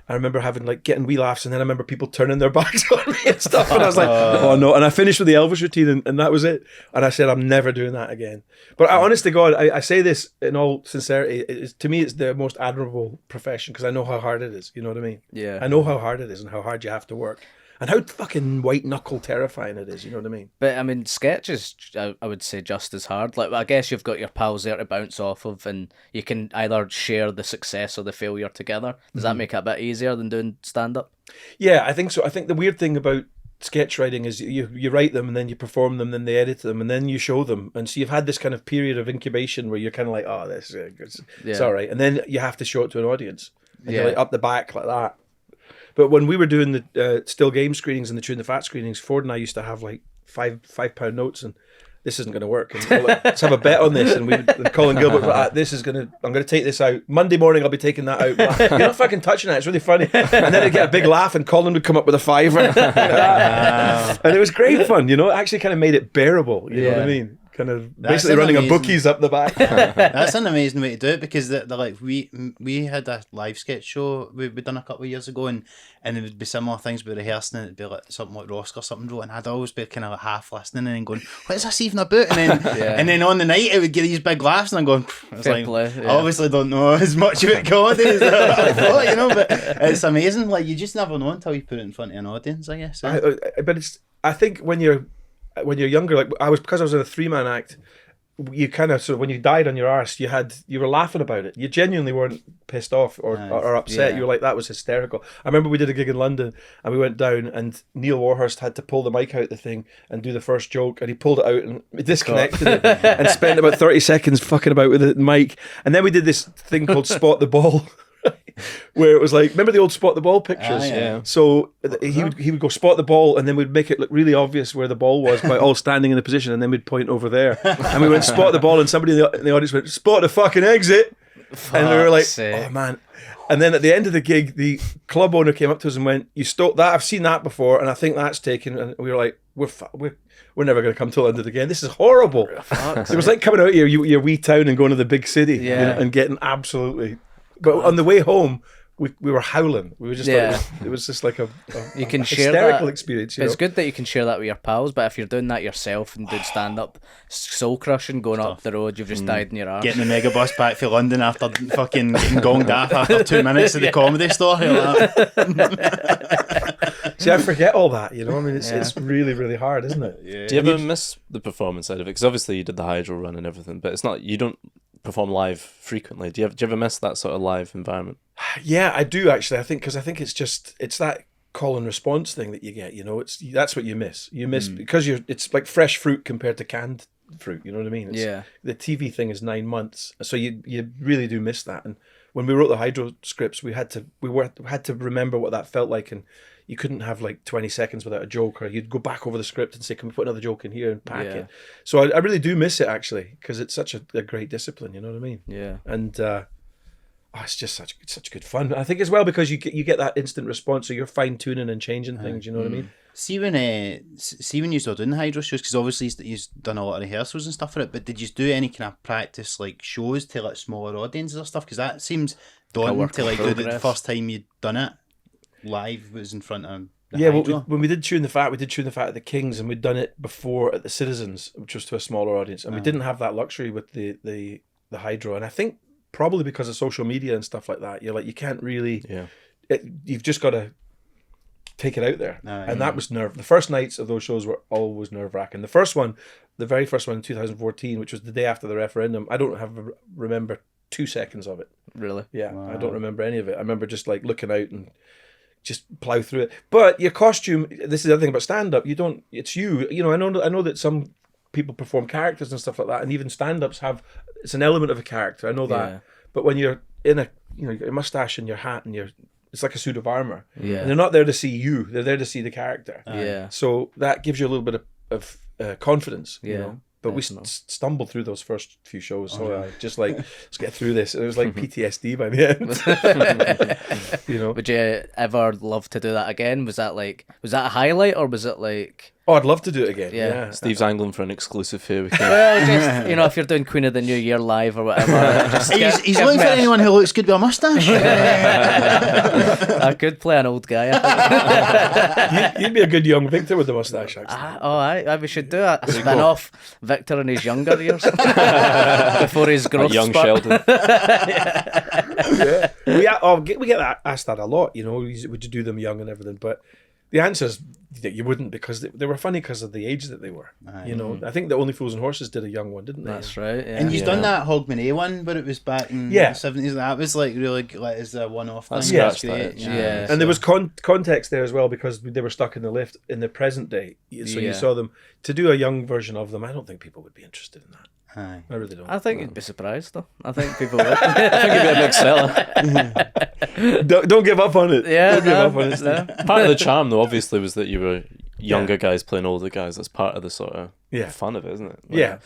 I remember having like getting wee laughs. And then I remember people turning their backs on me and stuff. And I was like, oh no. And I finished with the Elvis routine and that was it. And I said, I'm never doing that again. But honest to God, I say this in all sincerity. To me, it's the most admirable profession because I know how hard it is. You know what I mean? Yeah. I know how hard it is and how hard you have to work. And how fucking white knuckle terrifying it is, you know what I mean? But I mean, sketch is, I would say, just as hard. Like, I guess you've got your pals there to bounce off of, and you can either share the success or the failure together. Does that make it a bit easier than doing stand up? Yeah, I think so. I think the weird thing about sketch writing is you write them and then you perform them, then they edit them, and then you show them. And so you've had this kind of period of incubation where you're kind of like, oh, this is it's all right. And then you have to show it to an audience. And you're like up the back like that. But when we were doing the still game screenings and the Chewin the Fat screenings, Ford and I used to have like £5 notes, and this isn't going to work. And let's have a bet on this. And Colin Gilbert was like, I'm going to take this out. Monday morning, I'll be taking that out. But you're not fucking touching it. It's really funny. And then it'd get a big laugh, and Colin would come up with a £5. And it was great fun, It actually kind of made it bearable. You know what I mean? Kind of basically running a bookies up the back. That's an amazing way to do it because they're like we had a live sketch show we done a couple of years ago and it would be similar things we rehearsing, and it'd be like something like Rosk or something wrote, and I'd always be kind of like half listening and then going, what is this even about? And then and then on the night it would get these big laughs and I'm going, I obviously don't know as much about comedy as I thought, but it's amazing. Like, you just never know until you put it in front of an audience, I guess. But I think when you're younger, like because I was in a 3-man act, you kind of when you died on your arse, you were laughing about it. You genuinely weren't pissed off or upset. You were like, that was hysterical. I remember we did a gig in London and we went down and Neil Warhurst had to pull the mic out the thing and do the first joke, and he pulled it out and disconnected it and spent about 30 seconds fucking about with the mic. And then we did this thing called Spot the Ball. Where it was like, remember the old Spot the Ball pictures? So he would go spot the ball, and then we'd make it look really obvious where the ball was by all standing in a position, and then we'd point over there, and we went spot the ball, and somebody in the audience went spot the fucking exit, and we were like, oh man. And then at the end of the gig, the club owner came up to us and went, "You stole that? I've seen that before, and I think that's taken." And we were like, "We're never going to come to London again. This is horrible." It was like coming out of your wee town and going to the big city, and getting absolutely. But on the way home, we were howling. We were just like, it was just like a you can share hysterical that experience. It's good that you can share that with your pals, but if you're doing that yourself and doing stand up, soul crushing going up the road, you've just died in your arse. Getting the megabus back for London after fucking getting gonged off after 2 minutes at the comedy store. See, I forget all that. I mean, it's really, really hard, isn't it? Yeah. Do you ever miss the performance side of it? Because obviously you did the Hydro run and everything, but you don't perform live frequently. Do you ever miss that sort of live environment? Yeah, I do actually. I think it's that call and response thing that you get. That's what you miss. You miss because it's like fresh fruit compared to canned fruit. You know what I mean? The TV thing is 9 months, so you really do miss that. And when we wrote the Hydro scripts, we had to remember what that felt like, and you couldn't have like 20 seconds without a joke, or you'd go back over the script and say, can we put another joke in here and pack it? So I really do miss it, actually, because it's such a great discipline, you know what I mean? Yeah. And it's just such good fun. I think as well because you get that instant response, so you're fine-tuning and changing things, you know what I mean? See when you started doing the Hydro shows, because obviously you've done a lot of rehearsals and stuff for it, but did you do any kind of practice like shows to like smaller audiences or stuff? Because that seems daunting to like do the first time you'd done it live was in front of the Hydro. When we did Chewin the Fat, at the Kings, and we'd done it before at the Citizens, which was to a smaller audience, and we didn't have that luxury with the Hydro. And I think probably because of social media and stuff like that, you're like, you can't really you've just got to take it out there. And that was the first nights of those shows were always nerve-wracking. The very first one in 2014, which was the day after the referendum, I don't remember 2 seconds of it. Really? Yeah. Wow. I don't remember any of it. I remember just like looking out and just plow through it. But your costume, this is the other thing about stand-up, it's you. I know that some people perform characters and stuff like that, and even stand-ups it's an element of a character. I know that. Yeah. But when you're in your mustache and your hat and it's like a suit of armor. Yeah. And they're not there to see you, they're there to see the character. Yeah. So that gives you a little bit of confidence, But we stumbled through those first few shows. So just like, let's get through this. It was like PTSD by the end. Would you ever love to do that again? Was that a highlight, or was it like Oh, I'd love to do it again. Yeah. Yeah. Steve's angling for an exclusive here. We can. Well, just, if you're doing Queen of the New Year live or whatever, just He's looking for anyone who looks good with a moustache. I could play an old guy. I think. You'd be a good young Victor with the mustache, actually. Aye, we should do a spin-off. Victor in his younger years before his growth Young spurt. Sheldon. Yeah. We get asked that a lot, would you do them young and everything? But the answer is that you wouldn't, because they were funny because of the age that they were. I think the Only Fools and Horses did a young one, didn't they? That's right. Yeah. And you've done that Hogmanay one, but it was back in the 70s. That was like really like as a one-off thing. That's That's great. Yeah. And there was context there as well, because they were stuck in the lift in the present day. So you saw them. To do a young version of them, I don't think people would be interested in that. Aye. I really don't. I think you'd be surprised, though. I think people would. I think it'd be a big seller. Don't give up on it. Yeah, Don't give up on it. no. Part of the charm, though, obviously, was that you were younger guys playing older guys. That's part of the sort of fun of it, isn't it?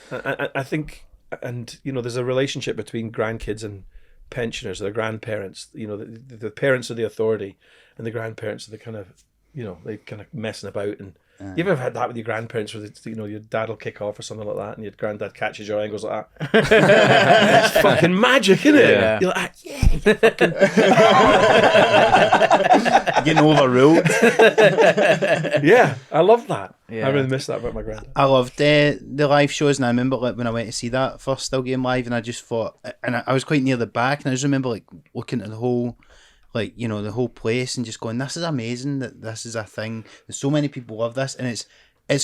I think, and there's a relationship between grandkids and pensioners, their grandparents. The parents are the authority, and the grandparents are the kind of, they kind of messing about. And you ever had that with your grandparents, where your dad will kick off or something like that, and your granddad catches your eye and goes like that? It's fucking magic, isn't it? Yeah. You're like, fucking... Getting overruled. Yeah, I love that. Yeah. I really miss that about my granddad. I loved the live shows, and I remember when I went to see that first Still Game live, and I just thought, and I was quite near the back, and I just remember looking at the whole, the whole place, and just going, this is amazing that this is a thing. There's so many people love this, and it's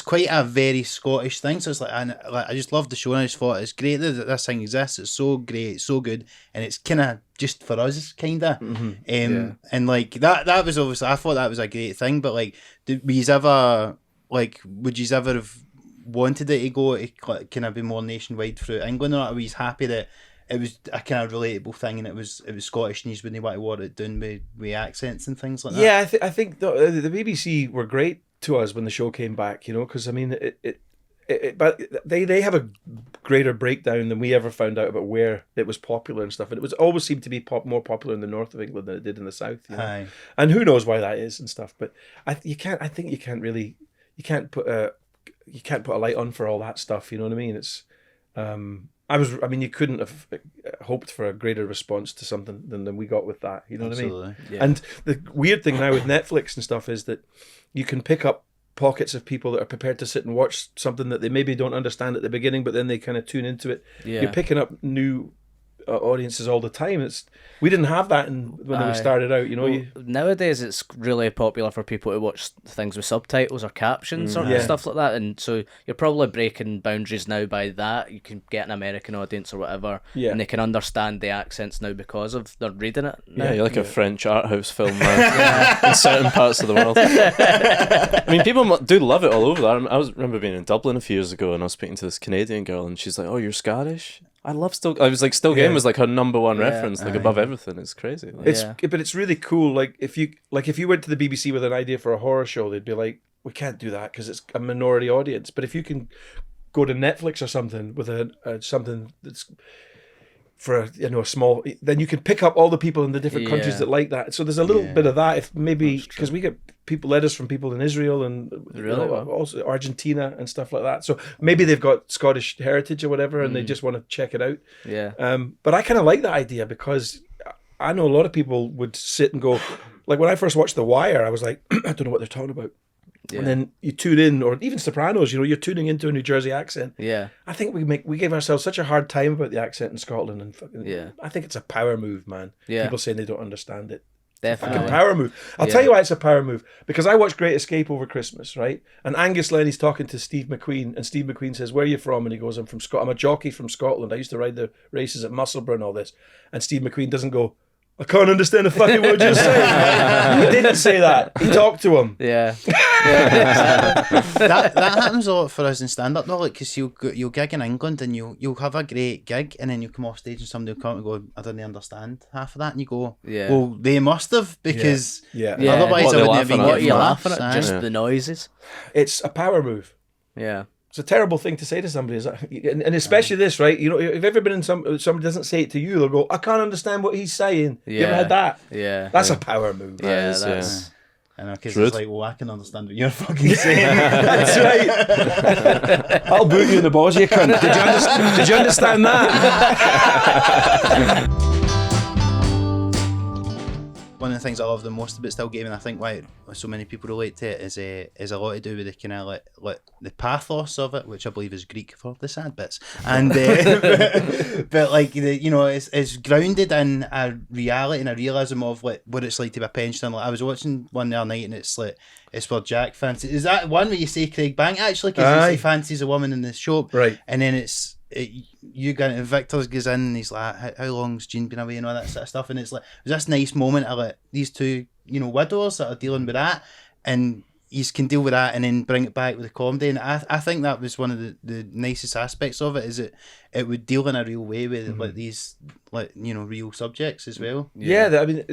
quite a very Scottish thing. So it's I just loved the show, and I just thought it's great that this thing exists. It's so great, so good, and it's kind of just for us, kind of. Yeah. And that was obviously, I thought that was a great thing. But would you ever have wanted it to go to kind of be more nationwide through England, or are we happy that it was a kind of relatable thing, and it was Scottish news when they want to water it down with accents and things like that? Yeah, I think the BBC were great to us when the show came back, because I mean, but they have a greater breakdown than we ever found out about where it was popular and stuff, and it was always seemed to be more popular in the north of England than it did in the south. Aye. And who knows why that is and stuff. But I think you can't put a light on for all that stuff. You know what I mean? It's you couldn't have hoped for a greater response to something than we got with that. You know Absolutely. what I mean? Yeah. And the weird thing now with Netflix and stuff is that you can pick up pockets of people that are prepared to sit and watch something that they maybe don't understand at the beginning, but then they kind of tune into it. Yeah. You're picking up new audiences all the time. We didn't have that when we started out. Nowadays, it's really popular for people to watch things with subtitles or captions or stuff like that, and so you're probably breaking boundaries now by that. You can get an American audience or whatever, and they can understand the accents now because of they're reading it now. Yeah, you're like a French art house film now in certain parts of the world. I mean, people do love it all over. I remember being in Dublin a few years ago, and I was speaking to this Canadian girl, and she's like, "Oh, you're Scottish? I love Still." I was like, "Still Game" was like her number one reference, above everything. It's crazy. But it's really cool. Like if you went to the BBC with an idea for a horror show, they'd be like, "We can't do that because it's a minority audience." But if you can go to Netflix or something with something that's for a small, then you can pick up all the people in the different countries that like that. So there's a little bit of that. If maybe because we get letters from people in Israel and also Argentina and stuff like that. So maybe they've got Scottish heritage or whatever, and they just want to check it out. Yeah. But I kind of like that idea because I know a lot of people would sit and go, like when I first watched The Wire, I was like, I don't know what they're talking about. Yeah. And then you tune in, or even Sopranos, you're tuning into a New Jersey accent. Yeah. I think we gave ourselves such a hard time about the accent in Scotland, and I think it's a power move, man. Yeah. People saying they don't understand it. Definitely. Fucking power move. I'll tell you why it's a power move. Because I watched Great Escape over Christmas, right? And Angus Lenny's talking to Steve McQueen, and Steve McQueen says, "Where are you from?" And he goes, I'm a jockey from Scotland. I used to ride the races at Musselburgh and all this. And Steve McQueen doesn't go, "I can't understand a fucking word you're saying." He didn't say that. He talked to him. Yeah. that happens a lot for us in stand up though, like because you'll gig in England and you'll have a great gig, and then you come off stage and somebody will come and go, "I didn't understand half of that," and you go, "Well, they must have, because otherwise I wouldn't have been." What are you laughing at? Laughs, Just the noises. It's a power move. Yeah. It's a terrible thing to say to somebody, and especially this, right? If you've ever been in somebody doesn't say it to you, they'll go, "I can't understand what he's saying." You ever had that? Yeah. That's a power move. Yeah, that's... And because Rude. it's like, well, I can understand what you're fucking saying. That's right. I'll boot you in the balls, you cunt. Did you understand that? One of the things I love the most about Still Gaming, I think why so many people relate to it, is a lot to do with the kind of like the pathos of it, which I believe is Greek for the sad bits, and but like it's grounded in a reality and a realism of like what it's like to be a pensioner. Like I was watching one the other night, and it's where Jack fancies. Is that one where you say Craig Bank actually because he fancies a woman in the shop, Right? And then Victor goes in and he's like, how long's Jean been away and all that sort of stuff, and it's like there's this nice moment of like these two widows that are dealing with that, and you can deal with that and then bring it back with the comedy, and I think that was one of the nicest aspects of it, is it would deal in a real way with like these real subjects as well. Yeah, I mean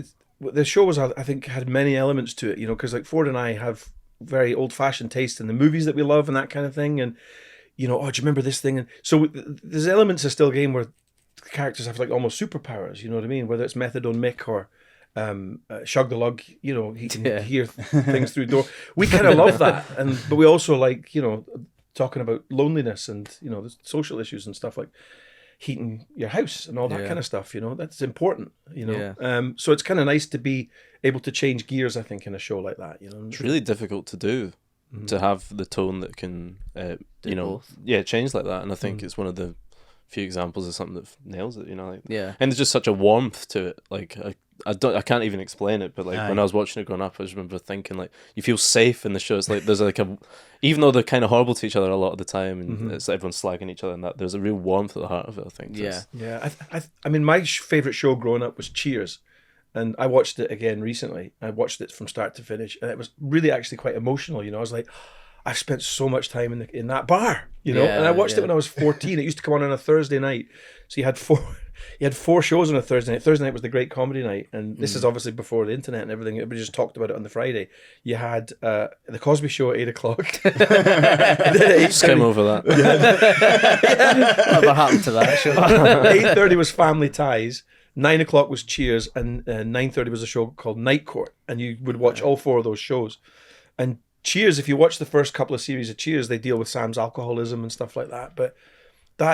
the show was, I think, had many elements to it, because like Ford and I have very old fashioned taste in the movies that we love and that kind of thing, and do you remember this thing? And so there's elements of Still Game where the characters have like almost superpowers, you know what I mean? Whether it's Methadone Mick or Shug the Lug, he can hear things through the door. We kind of love that, but we also like, talking about loneliness and, the social issues and stuff like heating your house and all that kind of stuff, that's important, so it's kind of nice to be able to change gears, I think, in a show like that, It's really difficult to do. To have the tone that can, change like that, and I think it's one of the few examples of something that nails it. And there's just such a warmth to it. Like I can't even explain it, but like when I was watching it growing up, I just remember thinking like you feel safe in the show. It's like there's like even though they're kind of horrible to each other a lot of the time, and it's everyone's slagging each other, and that there's a real warmth at the heart of it. I think. I mean, my favorite show growing up was Cheers. And I watched it again recently. I watched it from start to finish, and it was really actually quite emotional. I was like, I've spent so much time in that bar, and I watched it when I was 14. It used to come on a Thursday night, so you had four shows on a Thursday night. Thursday night was the great comedy night, and this is obviously before the internet and everything. Everybody just talked about it on the Friday. You had the Cosby Show at 8:00. Skim over that. Whatever happened to that show? 8:30 was Family Ties. 9:00 was Cheers, and 9:30 was a show called Night Court, and you would watch all four of those shows. And Cheers, if you watch the first couple of series of Cheers, they deal with Sam's alcoholism and stuff like that. But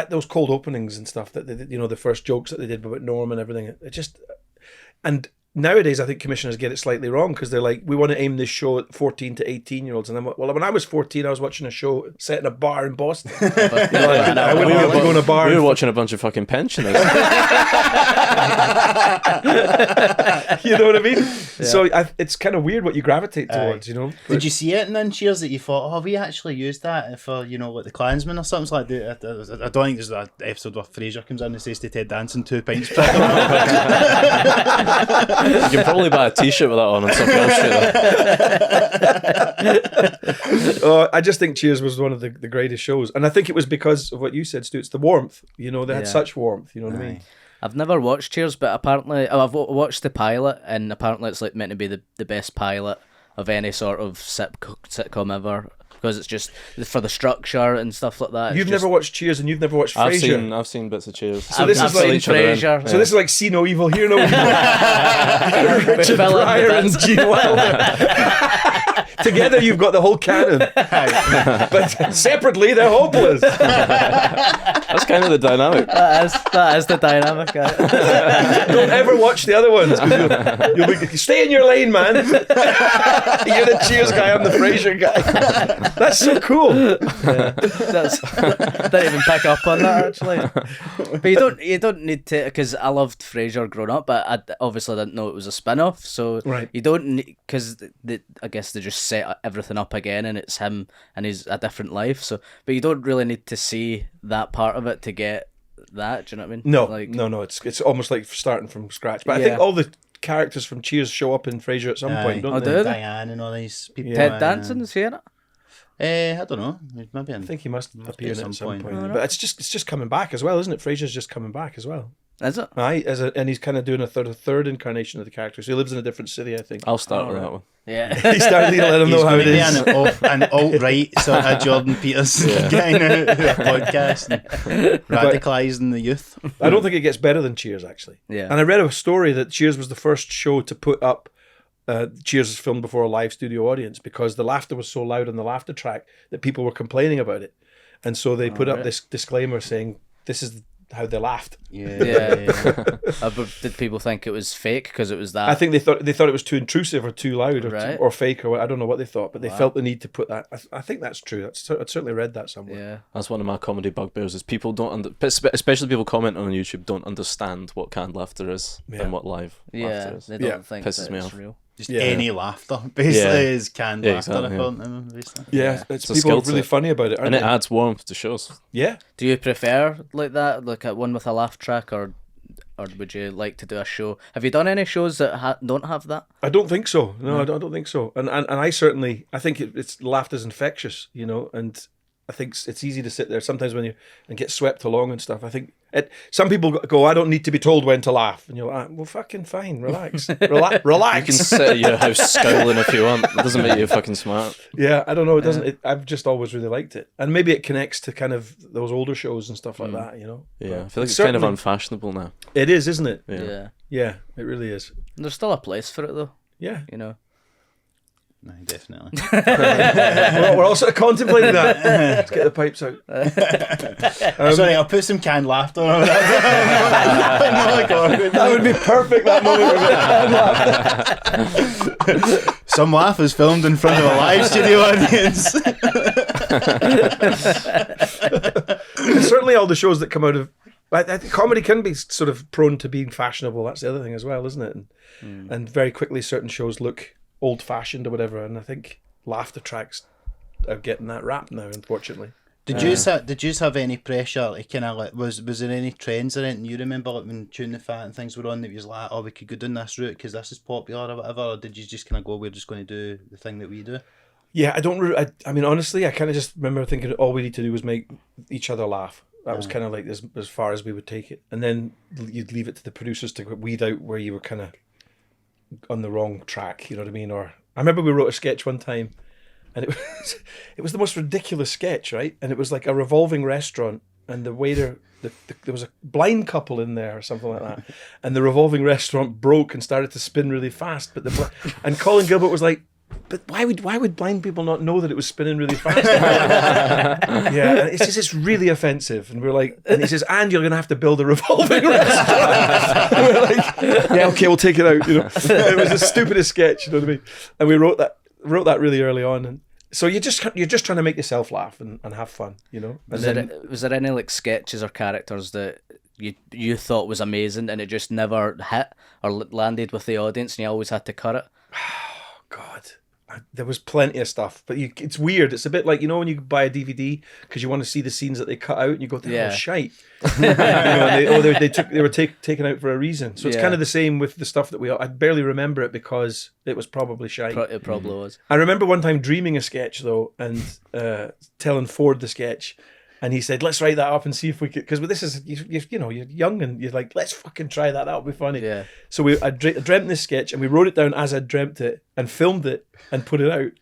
those cold openings and stuff that they, the first jokes that they did about Norm and everything, and nowadays I think commissioners get it slightly wrong because they're like, we want to aim this show at 14 to 18-year-olds, and I'm like, well, when I was 14, I was watching a show set in a bar in Boston. I wouldn't be able to go in a bar. We were watching a bunch of fucking pensioners. You know what I mean? Yeah. So it's kind of weird what you gravitate towards, Did you see it in Cheers that you thought, oh, we actually used that for, like the Klansman or something like that? I don't think there's an episode where Fraser comes in and says to Ted Danson, 2 pints. You can probably buy a t-shirt with that on and something. I just think Cheers was one of the greatest shows, and I think it was because of what you said, Stu. It's the warmth. They had such warmth. You know what I mean? I've never watched Cheers, but apparently I've watched the pilot, and apparently it's like meant to be the best pilot of any sort of sitcom ever. Because it's just for the structure and stuff like that. You've never watched Cheers, and you've never watched Frasier. I've seen bits of Cheers. So this is like Frasier. So this is like See No Evil, Hear No Evil. Richard Pryor and Gene Wilder. Together, you've got the whole canon, but separately, they're hopeless. That's kind of the dynamic. That is the dynamic. Don't ever watch the other ones. You'll stay in your lane, man. You're the Cheers guy. I'm the Frasier guy. That's so cool. Yeah, didn't even pick up on that actually. But you don't need to, because I loved Frasier growing up, but I obviously didn't know it was a spin-off. So you don't, because I guess they just set everything up again, and it's him and he's a different life. So, but you don't really need to see that part of it to get that. Do you know what I mean? No. It's almost like starting from scratch. But I think all the characters from Cheers show up in Frasier at some point, don't they? Do they? Diane and all these people. Ted Danson's here in it. I don't know. Maybe I think he must appear at some point. But it's just coming back as well, isn't it? Frasier's just coming back as well. Is it? Aye, and he's kind of doing a third incarnation of the character. So he lives in a different city, I think. I'll start with that one. Yeah. He's starting to let him know how it is. An alt-right sort of Jordan Peterson kind of podcast and radicalising the youth. I don't think it gets better than Cheers, actually. Yeah. And I read a story that Cheers was the first show to put up Cheers is filmed before a live studio audience because the laughter was so loud on the laughter track that people were complaining about it. And so they put up this disclaimer saying, this is how they laughed. Did people think it was fake because it was that? I think they thought it was too intrusive or too loud or fake or I don't know what they thought, but they felt the need to put that. I think that's true. I'd certainly read that somewhere. Yeah, that's one of my comedy bugbears is people don't especially people commenting on YouTube don't understand what canned laughter is and what live laughter is. They don't think pisses that me it's off. real. Just any laughter, basically, is canned laughter, exactly, according to them, basically. It's people are really funny about it, aren't and they? it adds warmth to shows. Yeah. Do you prefer like that, like a one with a laugh track, or would you like to do a show? Have you done any shows that don't have that? I don't think so. No, I don't think so. And I certainly, I think it's laughter's infectious, you know, and I think it's easy to sit there sometimes when you get swept along and stuff. I think some people go, I don't need to be told when to laugh, and you're like, well, fucking fine, relax, relax. You can sit at your house scowling if you want. It doesn't make you fucking smart. Yeah, I don't know. It doesn't. I've just always really liked it, and maybe it connects to kind of those older shows and stuff like that. You know. Yeah, I feel like it's kind of unfashionable now. It is, isn't it? Yeah, it really is. There's still a place for it though. Yeah, you know. No, definitely. We're also contemplating that. Let's get the pipes out. Sorry, I'll put some canned laughter on that. That would be perfect, that moment with laughter. Some laugh is filmed in front of a live studio audience. Certainly all the shows that come out of... I think comedy can be sort of prone to being fashionable. That's the other thing as well, isn't it? And very quickly certain shows look old-fashioned or whatever, and I think laughter tracks are getting that rap now, unfortunately. Did you have any pressure? Like, kind of like, was there any trends or anything you remember, like when Chewin the Fat and things were on, that you was like, oh, we could go down this route because this is popular or whatever? Or did you just kind of go, we're just going to do the thing that we do? Yeah, I mean, honestly, I kind of just remember thinking all we need to do was make each other laugh. That was kind of like as far as we would take it, and then you'd leave it to the producers to weed out where you were kind of on the wrong track, you know what I mean? Or I remember we wrote a sketch one time, and it was the most ridiculous sketch, right? And it was like a revolving restaurant, and the waiter, there was a blind couple in there or something like that, and the revolving restaurant broke and started to spin really fast. And Colin Gilbert was like, but why would blind people not know that it was spinning really fast? Yeah, and it's really offensive. And we're like, and he says, and you're going to have to build a revolving restaurant. And we're like, yeah, okay, we'll take it out. You know, it was the stupidest sketch. You know what I mean? And we wrote that really early on. And so you're just trying to make yourself laugh and have fun. You know. Was there any like sketches or characters that you thought was amazing and it just never hit or landed with the audience, and you always had to cut it? God, there was plenty of stuff, but it's weird. It's a bit like, you know, when you buy a DVD because you want to see the scenes that they cut out, and you go, "Oh, shite!" You know, they were taken out for a reason. So it's kind of the same with the stuff that I barely remember it because it was probably shite. It probably was. I remember one time dreaming a sketch though, and telling Ford the sketch. And he said, let's write that up and see if we could... Because this is, you know, you're young and you're like, let's fucking try that. That'll be funny. Yeah. So I dreamt this sketch and we wrote it down as I dreamt it and filmed it and put it out.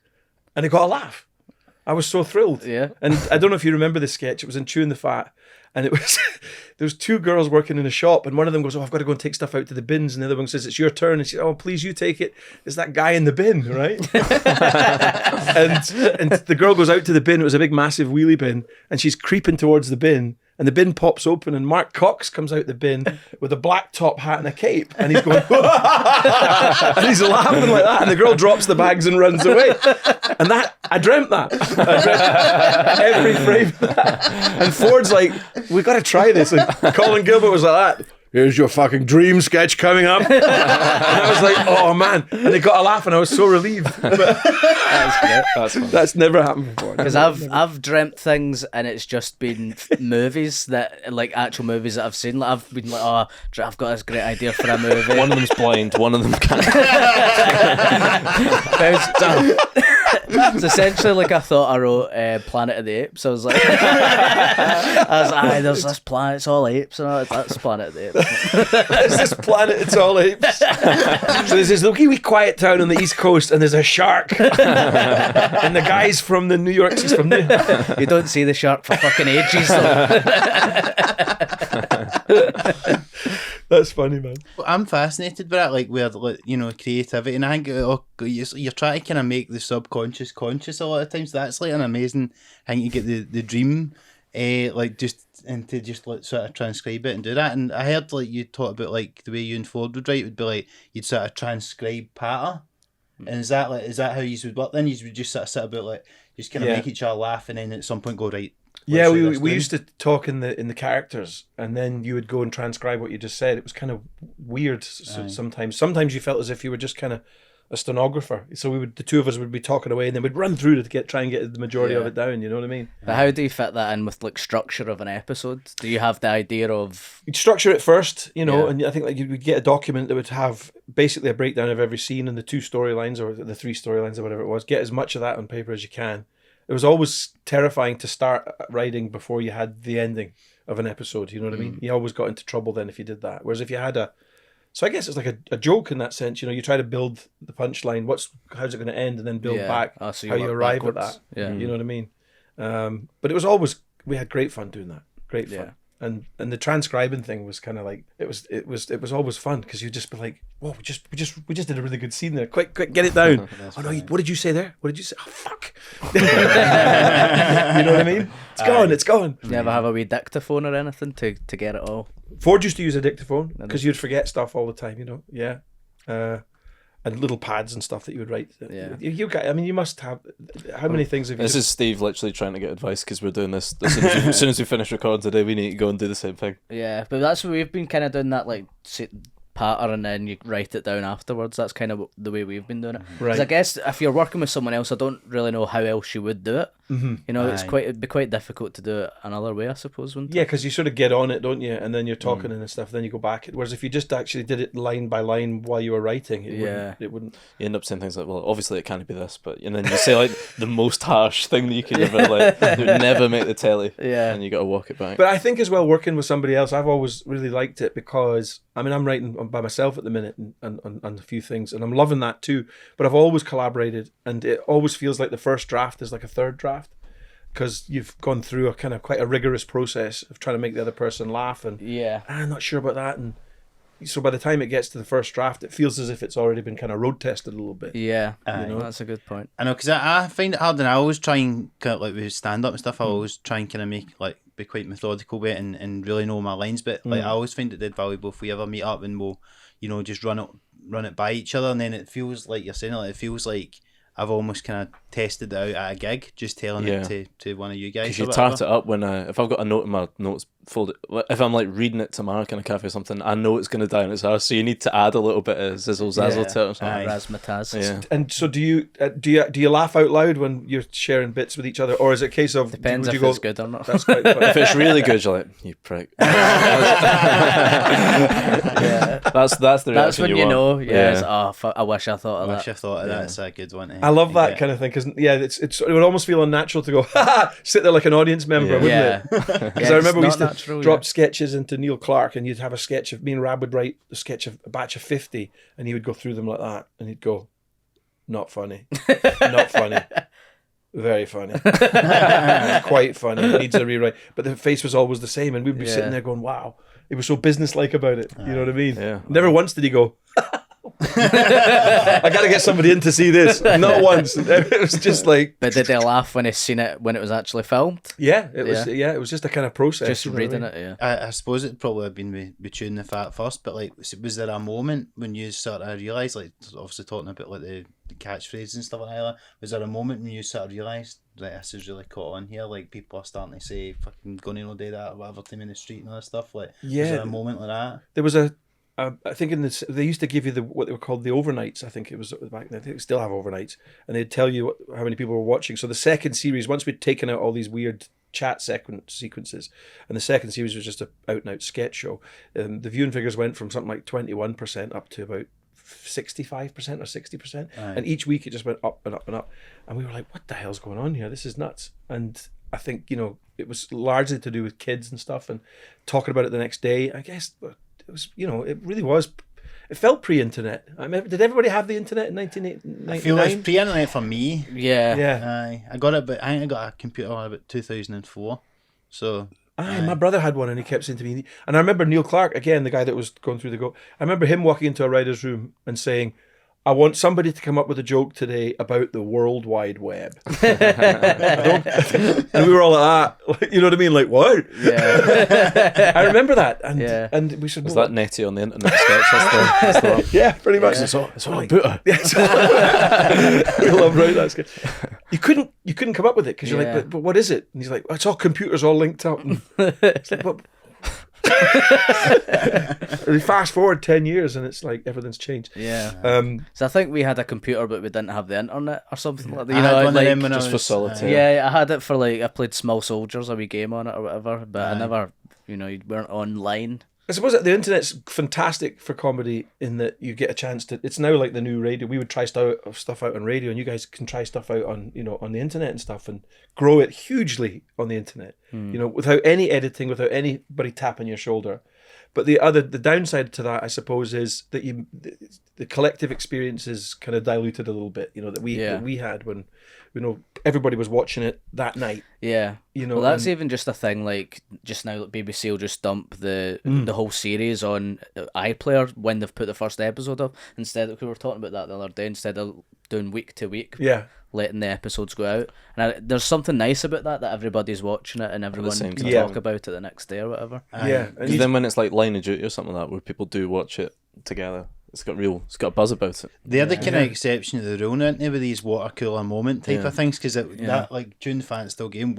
And it got a laugh. I was so thrilled. Yeah. And I don't know if you remember this sketch. It was in Chewin the Fat. And it was... there was two girls working in a shop, and one of them goes, oh, I've got to go and take stuff out to the bins. And the other one says, it's your turn. And she said, oh, please, you take it. It's that guy in the bin, right? and the girl goes out to the bin. It was a big, massive wheelie bin. And she's creeping towards the bin. And the bin pops open, and Mark Cox comes out the bin with a black top hat and a cape. And he's going, and he's laughing like that. And the girl drops the bags and runs away. And I dreamt that. Every frame of that. And Ford's like, we got to try this. And Colin Gilbert was like that. Here's your fucking dream sketch coming up. And I was like, oh man. And they got a laugh and I was so relieved. That's great. That's fun. That's never happened before. Because I've dreamt things and it's just been movies that, like actual movies that I've seen. Like I've been like, oh, I've got this great idea for a movie. One of them's blind, one of them can't. It's essentially like I thought I wrote Planet of the Apes. I was like, there's this planet, it's all apes. And that's Planet of the Apes. It's this planet, it's all apes. So there's this wee quiet town on the East Coast, and there's a shark. And the guy's from the New York. He's from You don't see the shark for fucking ages, though. That's funny, man. I'm fascinated by that, like where creativity, and I think you're trying to kind of make the subconscious conscious a lot of times. That's like an amazing thing to get the dream, and to just like sort of transcribe it and do that. And I heard like you talk about like the way you and Ford would write would be like you'd sort of transcribe patter. And is that how you would work? Then you would just sort of sit about like just kind of make each other laugh, and then at some point go right. Yeah, we used to talk in the characters, and then you would go and transcribe what you just said. It was kind of weird sometimes. Sometimes you felt as if you were just kind of a stenographer. So the two of us would be talking away, and then we'd run through to try and get the majority of it down. You know what I mean? But how do you fit that in with like structure of an episode? Do you have the idea of you'd structure it first, and I think like you would get a document that would have basically a breakdown of every scene and the 2 storylines or the 3 storylines or whatever it was. Get as much of that on paper as you can. It was always terrifying to start writing before you had the ending of an episode. You know what I mean? You always got into trouble then if you did that. Whereas if you had so I guess it's like a joke in that sense. You try to build the punchline. How's it going to end, and then build back so how you arrive backwards. at that. Yeah. You know what I mean? But it was always, we had great fun doing that. Great fun. And the transcribing thing was kind of like it was always fun because you'd just be like, whoa, we just did a really good scene there. Quick, get it down. Oh no, what did you say there? What did you say? Oh fuck. You know what I mean? It's gone. You ever have a wee dictaphone or anything to get it all? Ford used to use a dictaphone because you'd forget stuff all the time. Yeah. And little pads and stuff that you would write. Yeah. You must have. How many things have you? This is Steve literally trying to get advice because we're doing this. As soon as we finish recording today, we need to go and do the same thing. Yeah, but that's what we've been kind of doing, that like patter and then you write it down afterwards. That's kind of the way we've been doing it. Right. 'Cause I guess if you're working with someone else, I don't really know how else you would do it. Mm-hmm. It'd be quite difficult to do it another way, I suppose. Wouldn't it? Yeah, because you sort of get on it, don't you? And then you're talking and stuff. Then you go back. Whereas if you just actually did it line by line while you were writing, it wouldn't. You end up saying things like, "Well, obviously it can't be this," and then you say like the most harsh thing that you could ever you would never make the telly. Yeah, and you got to walk it back. But I think as well, working with somebody else, I've always really liked it because I'm writing by myself at the minute and a few things, and I'm loving that too. But I've always collaborated, and it always feels like the first draft is like a third draft. Because you've gone through a kind of quite a rigorous process of trying to make the other person laugh, and I'm not sure about that, and so by the time it gets to the first draft, it feels as if it's already been kind of road tested a little bit. Yeah, that's a good point. I know, because I find it hard, and I always try and kind of like with stand up and stuff. I always try and kind of make be quite methodical with it and really know my lines. But I always find it dead valuable if we ever meet up and we'll just run it by each other, and then it feels like you're saying it feels like I've almost kind of tested it out at a gig, just telling it to one of you guys. Because you tart it up when if I've got a note in my notes folder, if I'm like reading it to Mark in a cafe or something, I know it's going to die on its arse, so you need to add a little bit of zizzle zazzle to it or something. Razzmatazz. Yeah. And so do you laugh out loud when you're sharing bits with each other, or is it a case of depends if it's good or not? That's quite funny. If it's really good, you're like, you prick. That's the reaction That's when you want. know. Yeah. I wish I thought of that. I thought of that. That's a good one. I love that kind of thing because it would almost feel unnatural to go sit there like an audience member, wouldn't it? Because I remember we used to drop sketches into Neil Clark, and you'd have a sketch of me and Rab would write a sketch of a batch of 50, and he would go through them like that, and he'd go, not funny, not funny, very funny, quite funny, it needs a rewrite. But the face was always the same, and we'd be sitting there going, wow, it was so business-like about it. You know what I mean? Yeah. Never once did he go, I gotta get somebody in to see this. Not once. It was just like. But did they laugh when they seen it when it was actually filmed? Yeah, it was. Yeah, it was just a kind of process. Just reading it. Yeah. I suppose it'd probably have been with Chewin the Fat first, but like, was there a moment when you sort of realised, like, obviously talking about like the catchphrases and stuff like that, was there a moment when you sort of realised that this is really caught on here? Like, people are starting to say "fucking gonna no do that" or whatever to me in the street and all that stuff. Like, was there a moment like that? There was I think they used to give you what they were called the overnights. I think it was back then. I think they still have overnights, and they'd tell you how many people were watching. So the second series, once we'd taken out all these weird chat sequences, and the second series was just a out and out sketch show, the viewing figures went from something like 21% up to about 65% or 60%, and each week it just went up and up and up, and we were like, what the hell's going on here? This is nuts. And I think it was largely to do with kids and stuff, and talking about it the next day. I guess it was, it really was. It felt pre-internet. I mean, did everybody have the internet in 1999? I feel like it's pre-internet for me. Yeah. I got it, but I think I got a computer about 2004. So My brother had one, and he kept saying to me, and I remember Neil Clark, again, the guy that was going through the go. I remember him walking into a writer's room and saying, I want somebody to come up with a joke today about the World Wide Web. And we were all like that. You know what I mean? Like, what? Yeah. I remember that. And we said, Was that Nettie on the internet sketch? That's the one. yeah, pretty much. It's all about her. We love writing that sketch. You couldn't come up with it because you're like, but what is it? And he's like, it's all computers all linked up. And it's like, but fast forward 10 years and it's like everything's changed. So I think we had a computer but we didn't have the internet or something like that. I had one of them when just I for was, solitaire. Yeah, I had it for I played Small Soldiers, a wee game on it or whatever, but I never, you weren't online. I suppose that the internet's fantastic for comedy in that you get a chance to. It's now like the new radio. We would try stuff out on radio, and you guys can try stuff out on on the internet and stuff, and grow it hugely on the internet. Without any editing, without anybody tapping your shoulder. But the downside to that, I suppose, is that the collective experience is kind of diluted a little bit. That we had when everybody was watching it that night. Yeah. Well, that's even just a thing. Like just now, BBC will just dump the whole series on iPlayer when they've put the first episode up. Instead, we were talking about that the other day. Instead of doing week to week, letting the episodes go out. And there's something nice about that everybody's watching it and everyone can talk about it the next day or whatever. Because then when it's like Line of Duty or something like that, where people do watch it together, it's got a buzz about it. They're the kind of exception to the rule, aren't they, with these water cooler moment type of things, because that like Chewin the Fat still game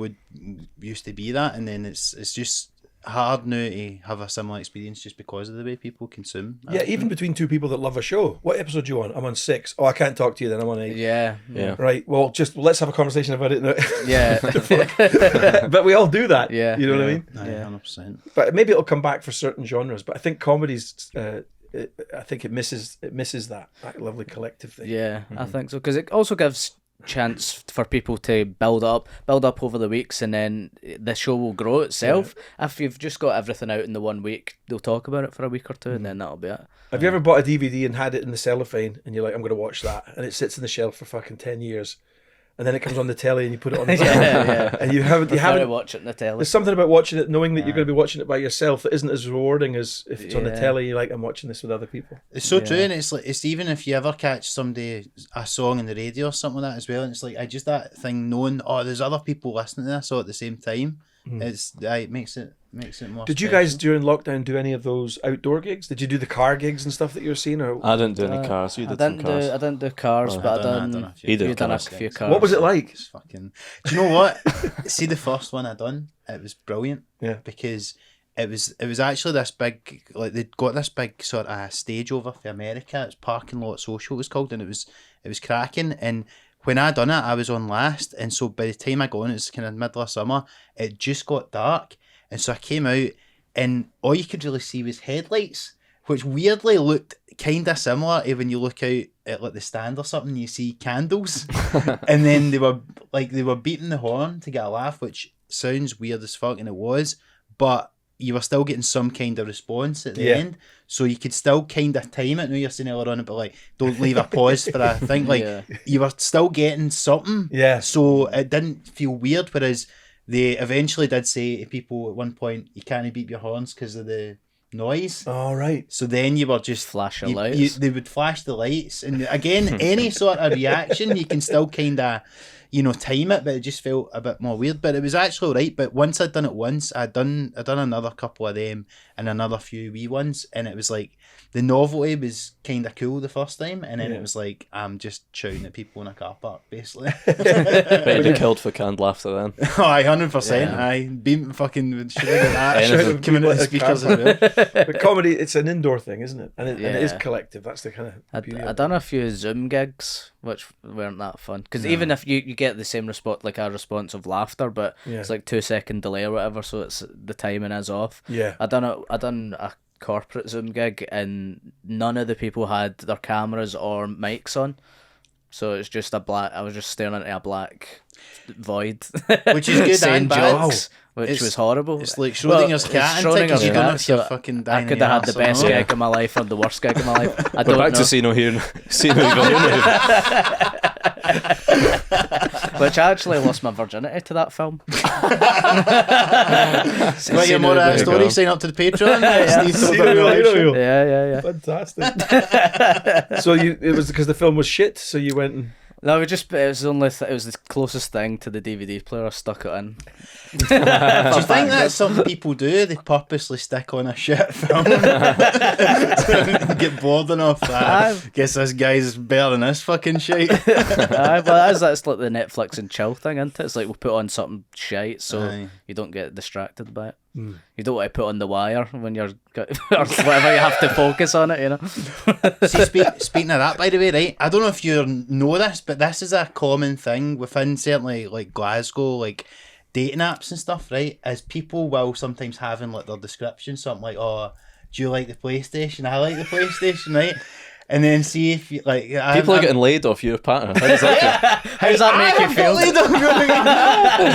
used to be that, and then it's just hard now to have a similar experience just because of the way people consume. Even between two people that love a show. What episode are you on? I'm on 6. Oh, I can't talk to you then. I'm on 8. Yeah. Right. Well, let's have a conversation about it now. Yeah. But we all do that. Yeah. You know what I mean? 100%. But maybe it'll come back for certain genres. But I think comedy's. I think it misses that lovely collective thing. Yeah, I think so, because it also gives chance for people to build up over the weeks, and then the show will grow itself. If you've just got everything out in the 1 week, they'll talk about it for a week or two, and then that'll be it. Have you ever bought a DVD and had it in the cellophane, and you're like, I'm going to watch that, and it sits in the shelf for fucking 10 years? And then it comes on the telly and you put it on the telly. And you haven't watch it on the telly. There's something about watching it, knowing that you're going to be watching it by yourself, that isn't as rewarding as if it's on the telly. You're like, I'm watching this with other people. It's so true, and it's even if you ever catch a song on the radio or something like that as well, and it's like that thing knowing, there's other people listening to this all at the same time. It makes it more. Did you guys during lockdown do any of those outdoor gigs? Did you do the car gigs and stuff that you were seeing? Or I didn't do any cars. You did some cars. I didn't do cars, but I done a few cars. What was it like? Do you know what? See, the first one I done, it was brilliant. Yeah. Because it was actually this big, like they'd got this big sort of stage over for America. It's Parking Lot Social, it was called, and it was cracking. And when I done it, I was on last, and so by the time I got on, it was kind of middle of summer, it just got dark, and so I came out, and all you could really see was headlights, which weirdly looked kind of similar to when you look out at like the stand or something, you see candles, and then they were beating the horn to get a laugh, which sounds weird as fuck, and it was, but you were still getting some kind of response at the end, so you could still kind of time it. Now you're saying earlier on about like, don't leave a pause for a thing, like you were still getting something, so it didn't feel weird. Whereas they eventually did say to people at one point, you can't beep your horns because of the noise. Oh, right. So then you were just flash your lights. They would flash the lights, and again, any sort of reaction you can still kind of time it, but it just felt a bit more weird. But it was actually right. But once I'd done it once, I'd done another couple of them and another few wee ones, and it was like the novelty was kind of cool the first time, and then it was like I'm just shouting at people in a car park basically. Bet you killed for canned laughter then. Oh, 100%. I beam fucking should have that. Coming out the speakers as well. But comedy, it's an indoor thing, isn't it? And it is collective. That's the kind of beauty. I done a few Zoom gigs which weren't that fun, because even if you get the same response, like a response of laughter, but it's like 2-second delay or whatever, so it's the timing is off. I done a corporate Zoom gig, and none of the people had their cameras or mics on, so it's just I was just staring into a black void, which is good saying and bad. jokes, which was horrible. It's like Schrodinger's cat, because you don't know if you're fucking dying. I could have had the best gig of my life or the worst gig of my life. We're back to see no hearing, see no going. Which I actually lost my virginity to that film. Well, you're more at a story, sign up to the Patreon. Steve told them live show. Yeah. Fantastic. So it was because the film was shit, so you went and... No, it was the closest thing to the DVD player I stuck it in. Do you think that's something people do? They purposely stick on a shit film to get bored enough that guess this guy's better than this fucking shit. Well, that's like the Netflix and chill thing, isn't it? It's like we'll put on something shite so you don't get distracted by it. You don't want to put on The Wire when you're or whatever, you have to focus on it, you know. See, speaking of that, by the way, right, I don't know if you know this, but this is a common thing within certainly like Glasgow, like dating apps and stuff, right? As people will sometimes have in like their description something like, "Oh, do you like the PlayStation? I like the PlayStation," right? And then see if you like people are getting laid off your partner. How does that feel? How does that make you feel?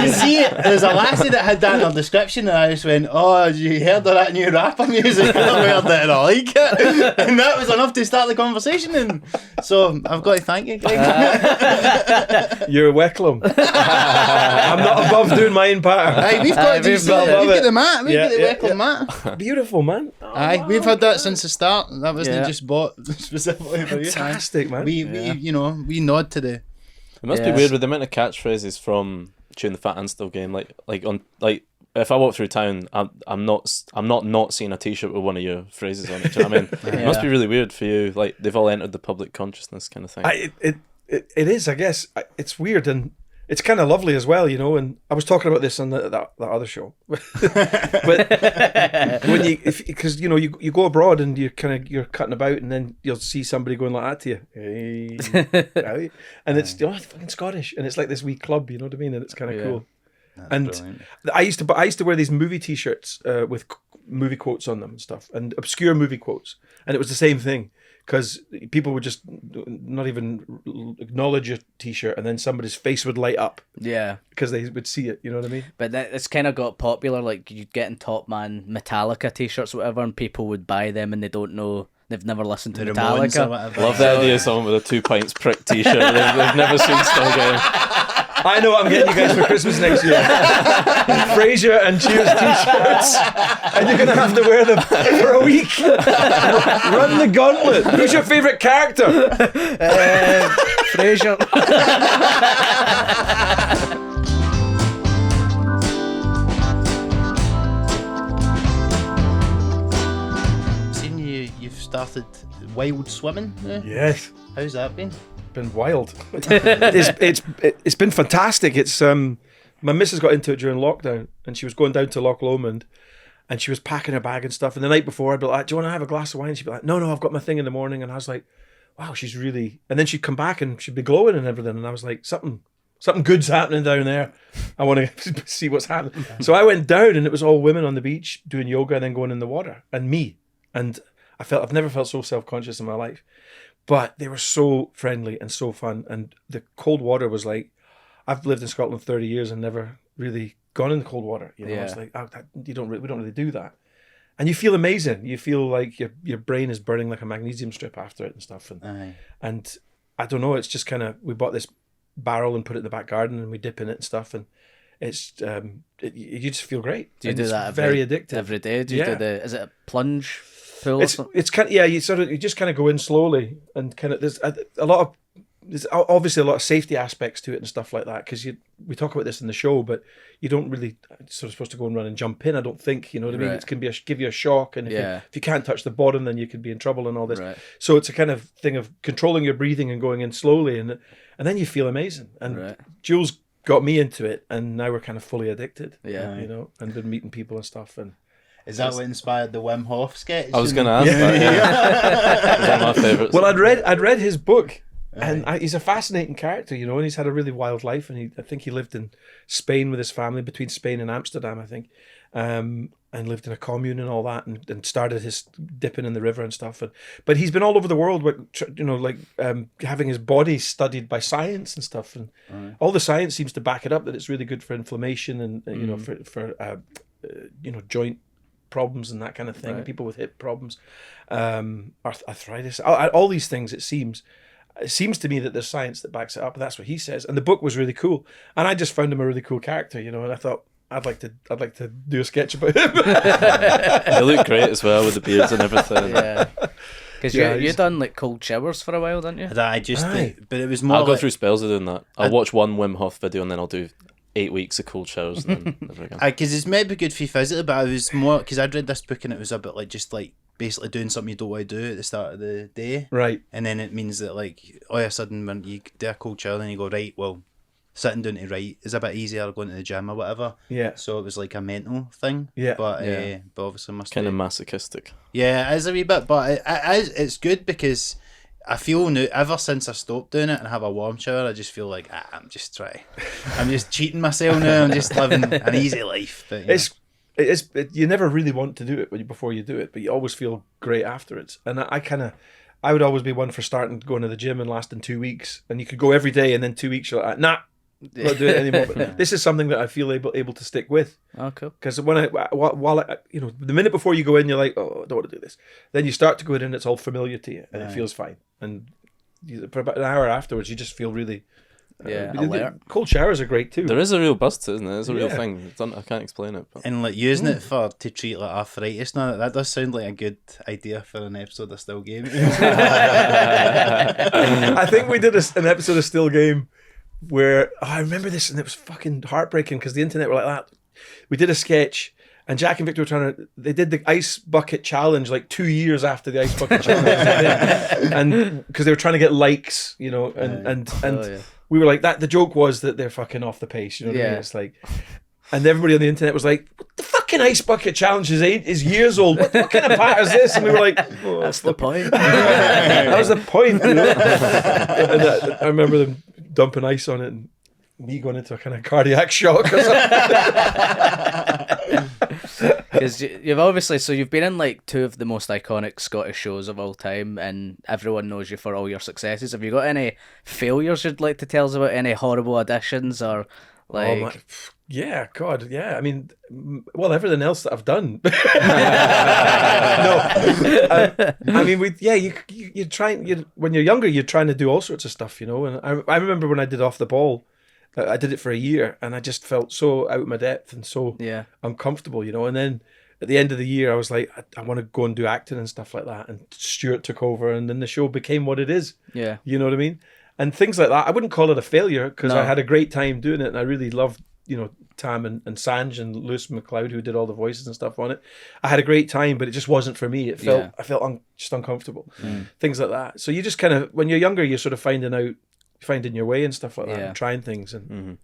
You see, there's a lassie that had that in her description, and I just went, "Oh, you heard of that new rapper music? I heard it and I like it," and that was enough to start the conversation. And so I've got to thank you, Greg. You're welcome. I'm not above doing my own pattern. Aye, we've got we've got above look it. at the mat. We've Yeah, got the yeah, Welcome mat. Beautiful, man. Aye, we've had that since the start. That wasn't Yeah. just bought specifically for you. Fantastic, man. We we nod to the. It must be weird with the amount of catchphrases from Chewin the Fat and Still Game. Like if I walk through town, I'm not seeing a T-shirt with one of your phrases on it. Do you know what I mean? It must be really weird for you. Like they've all entered the public consciousness, kind of thing. It is, I guess. It's weird and it's kind of lovely as well, you know. And I was talking about this on that other show, but when because you know you go abroad and you're cutting about, and then you'll see somebody going like that to you, hey, right? And it's fucking Scottish, and it's like this wee club, you know what I mean? And it's kind of cool. That's and brilliant. I used to wear these movie T-shirts with movie quotes on them and stuff, and obscure movie quotes, and it was the same thing. Because people would just not even acknowledge a T-shirt, and then somebody's face would light up. Yeah, because they would see it. You know what I mean? but it's kind of got popular. Like you'd get in Top Man Metallica T-shirts, or whatever, and people would buy them, and they don't know. They've never listened to The Ramones or Metallica. whatever. Love the idea of someone with a 2 pints prick T-shirt they've never seen Still Game. I know what I'm getting you guys for Christmas next year. Frasier and Cheers T-shirts, and you're gonna have to wear them for a week. Run the gauntlet. Who's your favourite character? Frasier. Seen you've started wild swimming now? Yes. How's that been? Been wild. It's been fantastic. It's my missus got into it during lockdown, and she was going down to Loch Lomond, and she was packing her bag and stuff. And the night before, I'd be like, "Do you want to have a glass of wine?" She'd be like, "No, I've got my thing in the morning." And I was like, "Wow, she's really." And then she'd come back and she'd be glowing and everything. And I was like, "Something good's happening down there. I want to see what's happening." So I went down, and it was all women on the beach doing yoga and then going in the water, and me. And I've never felt so self-conscious in my life. But they were so friendly and so fun, and the cold water was like, I've lived in Scotland 30 years and never really gone in the cold water. You know, it's like, we don't really do that, and you feel amazing. You feel like your brain is burning like a magnesium strip after it and stuff. And I don't know. It's just kind of, we bought this barrel and put it in the back garden, and we dip in it and stuff, and it's you just feel great. Do you and do it's that very addictive every day? Do you do is it a plunge pool? It's kind of, you just kind of go in slowly, and kind of there's obviously a lot of safety aspects to it and stuff like that, because we talk about this in the show, but you don't really sort of supposed to go and run and jump in, I don't think, you know what I mean? It can give you a shock, and if you can't touch the bottom, then you could be in trouble and all this. So it's a kind of thing of controlling your breathing and going in slowly, and then you feel amazing. And Jules got me into it, and now we're kind of fully addicted. You know, and been meeting people and stuff. And is that what inspired the Wim Hof sketch? I was going to ask that. One of my favourites. Well, I'd read his book, and he's a fascinating character, you know, and he's had a really wild life. And I think he lived in Spain with his family, between Spain and Amsterdam, I think, and lived in a commune and all that, and started his dipping in the river and stuff. But he's been all over the world, you know, like having his body studied by science and stuff, and all the science seems to back it up, that it's really good for inflammation and you know, for you know, joint problems and that kind of thing. People with hip problems, arthritis, all these things, it seems. It seems to me that there's science that backs it up. That's what he says. And the book was really cool. And I just found him a really cool character, you know. And I thought I'd like to do a sketch about him. They look great as well with the beards and everything. Yeah. Because you done like cold showers for a while, didn't you? That I just, Aye. but it was more. I'll go like- through spells of doing that. I'll watch one Wim Hof video and then I'll do 8 weeks of cold showers and then never again. Because it's maybe good for you physically, but I was more because I'd read this book and it was a bit like just like basically doing something you don't want to do at the start of the day, Right. and then it means that like all of a sudden when you do a cold shower, then you go right, well, sitting down to write is a bit easier, going to the gym or whatever. Yeah. So it was like a mental thing. Yeah. But Yeah. but obviously must Kind be. of masochistic. Yeah, it is a wee bit, but it's good because I feel now, ever since I stopped doing it and have a warm shower, I just feel like I'm just cheating myself now. I'm just living an easy life. But, You never really want to do it before you do it, but you always feel great afterwards. And I would always be one for starting going to the gym and lasting 2 weeks, and you could go every day, and then 2 weeks you're like, nah, not do it anymore. But this is something that I feel able to stick with. Oh, cool. Because the minute before you go in, you're like, oh, I don't want to do this. Then you start to go in, and it's all familiar to you, and it feels fine. And for about an hour afterwards, you just feel really. Alert. Cold showers are great too. There is a real buzz to it, isn't it? It's a real Yeah. thing. I can't explain it. But. and like using it to treat like arthritis now, that does sound like a good idea for an episode of Still Game. I think we did an episode of Still Game where I remember this, and it was fucking heartbreaking because the internet were like that. We did a sketch, and Jack and Victor were they did the ice bucket challenge like 2 years after the ice bucket challenge, and because they were trying to get likes, you know, and we were like that. The joke was that they're fucking off the pace, you know what I mean? It's like, and everybody on the internet was like, "What the fucking ice bucket challenge is years old. What kind of pat is this?" And we were like, oh, That's the point. that was the point, you know? And I remember them dumping ice on it and me going into a kind of cardiac shock or something. Because you've been in like 2 of the most iconic Scottish shows of all time, and everyone knows you for all your successes. Have you got any failures you'd like to tell us about? Any horrible auditions or like? Yeah, God, yeah. I mean, well, everything else that I've done. No, I mean, you're trying. When you're younger, you're trying to do all sorts of stuff, you know. And I remember when I did Off the Ball, I did it for a year, and I just felt so out of my depth and so uncomfortable, you know. And then at the end of the year, I was like, I want to go and do acting and stuff like that. And Stuart took over, and then the show became what it is. Yeah, you know what I mean. And things like that. I wouldn't call it a failure because I had a great time doing it, and I really loved, you know, Tam and Sanj and Lewis McLeod, who did all the voices and stuff on it. I had a great time, but it just wasn't for me. I felt just uncomfortable. Things like that. So you just kind of, when you're younger, you're sort of finding your way and stuff like that, and trying things. And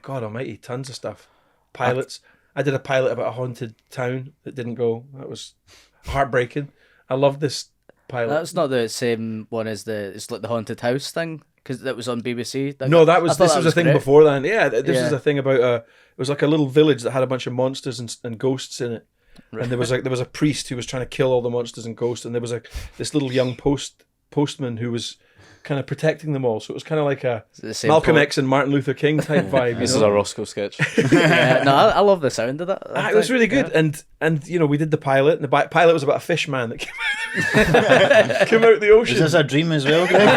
God almighty, tons of stuff. Pilots. I did a pilot about a haunted town that didn't go. That was heartbreaking. I loved this pilot. that's not the same one as it's like the haunted house thing, because that was on BBC. No, this was a thing great. before that. Yeah, this was a thing about it was like a little village that had a bunch of monsters and ghosts in it. Right. And there was a priest who was trying to kill all the monsters and ghosts, and there was this little young postman who was kind of protecting them all. So it was kind of like a Malcolm X and Martin Luther King type vibe. This is a Roscoe sketch. No, I love the sound of that. It was really good, and you know, we did the pilot, and the pilot was about a fish man that came out of the ocean. Is this a dream as well, Greg?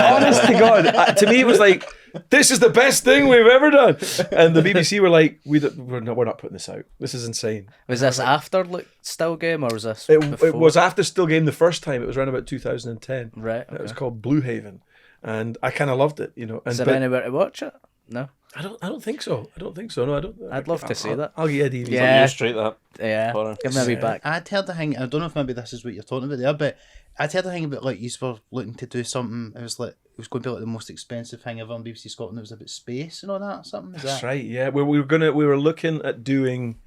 Honest to God, to me it was like, this is the best thing we've ever done. And the BBC were like, we're not putting this out. This is insane. Was this after like Still Game, or was this? It was after Still Game the first time. It was around about 2010. Right. Okay. It was called Blue Haven, and I kind of loved it. You know. Is there anywhere to watch it? No. I don't think so. No, I don't. I'd love to see that. I'll get a DVD. Yeah. Straight that. Yeah. Horror. Give me a wee back. I'd heard the thing. I don't know if maybe this is what you're talking about there, but I'd heard the thing about like you were looking to do something. It was going to be like the most expensive thing ever on BBC Scotland. It was about space and all that. Something. That's right. Yeah, we were looking at doing.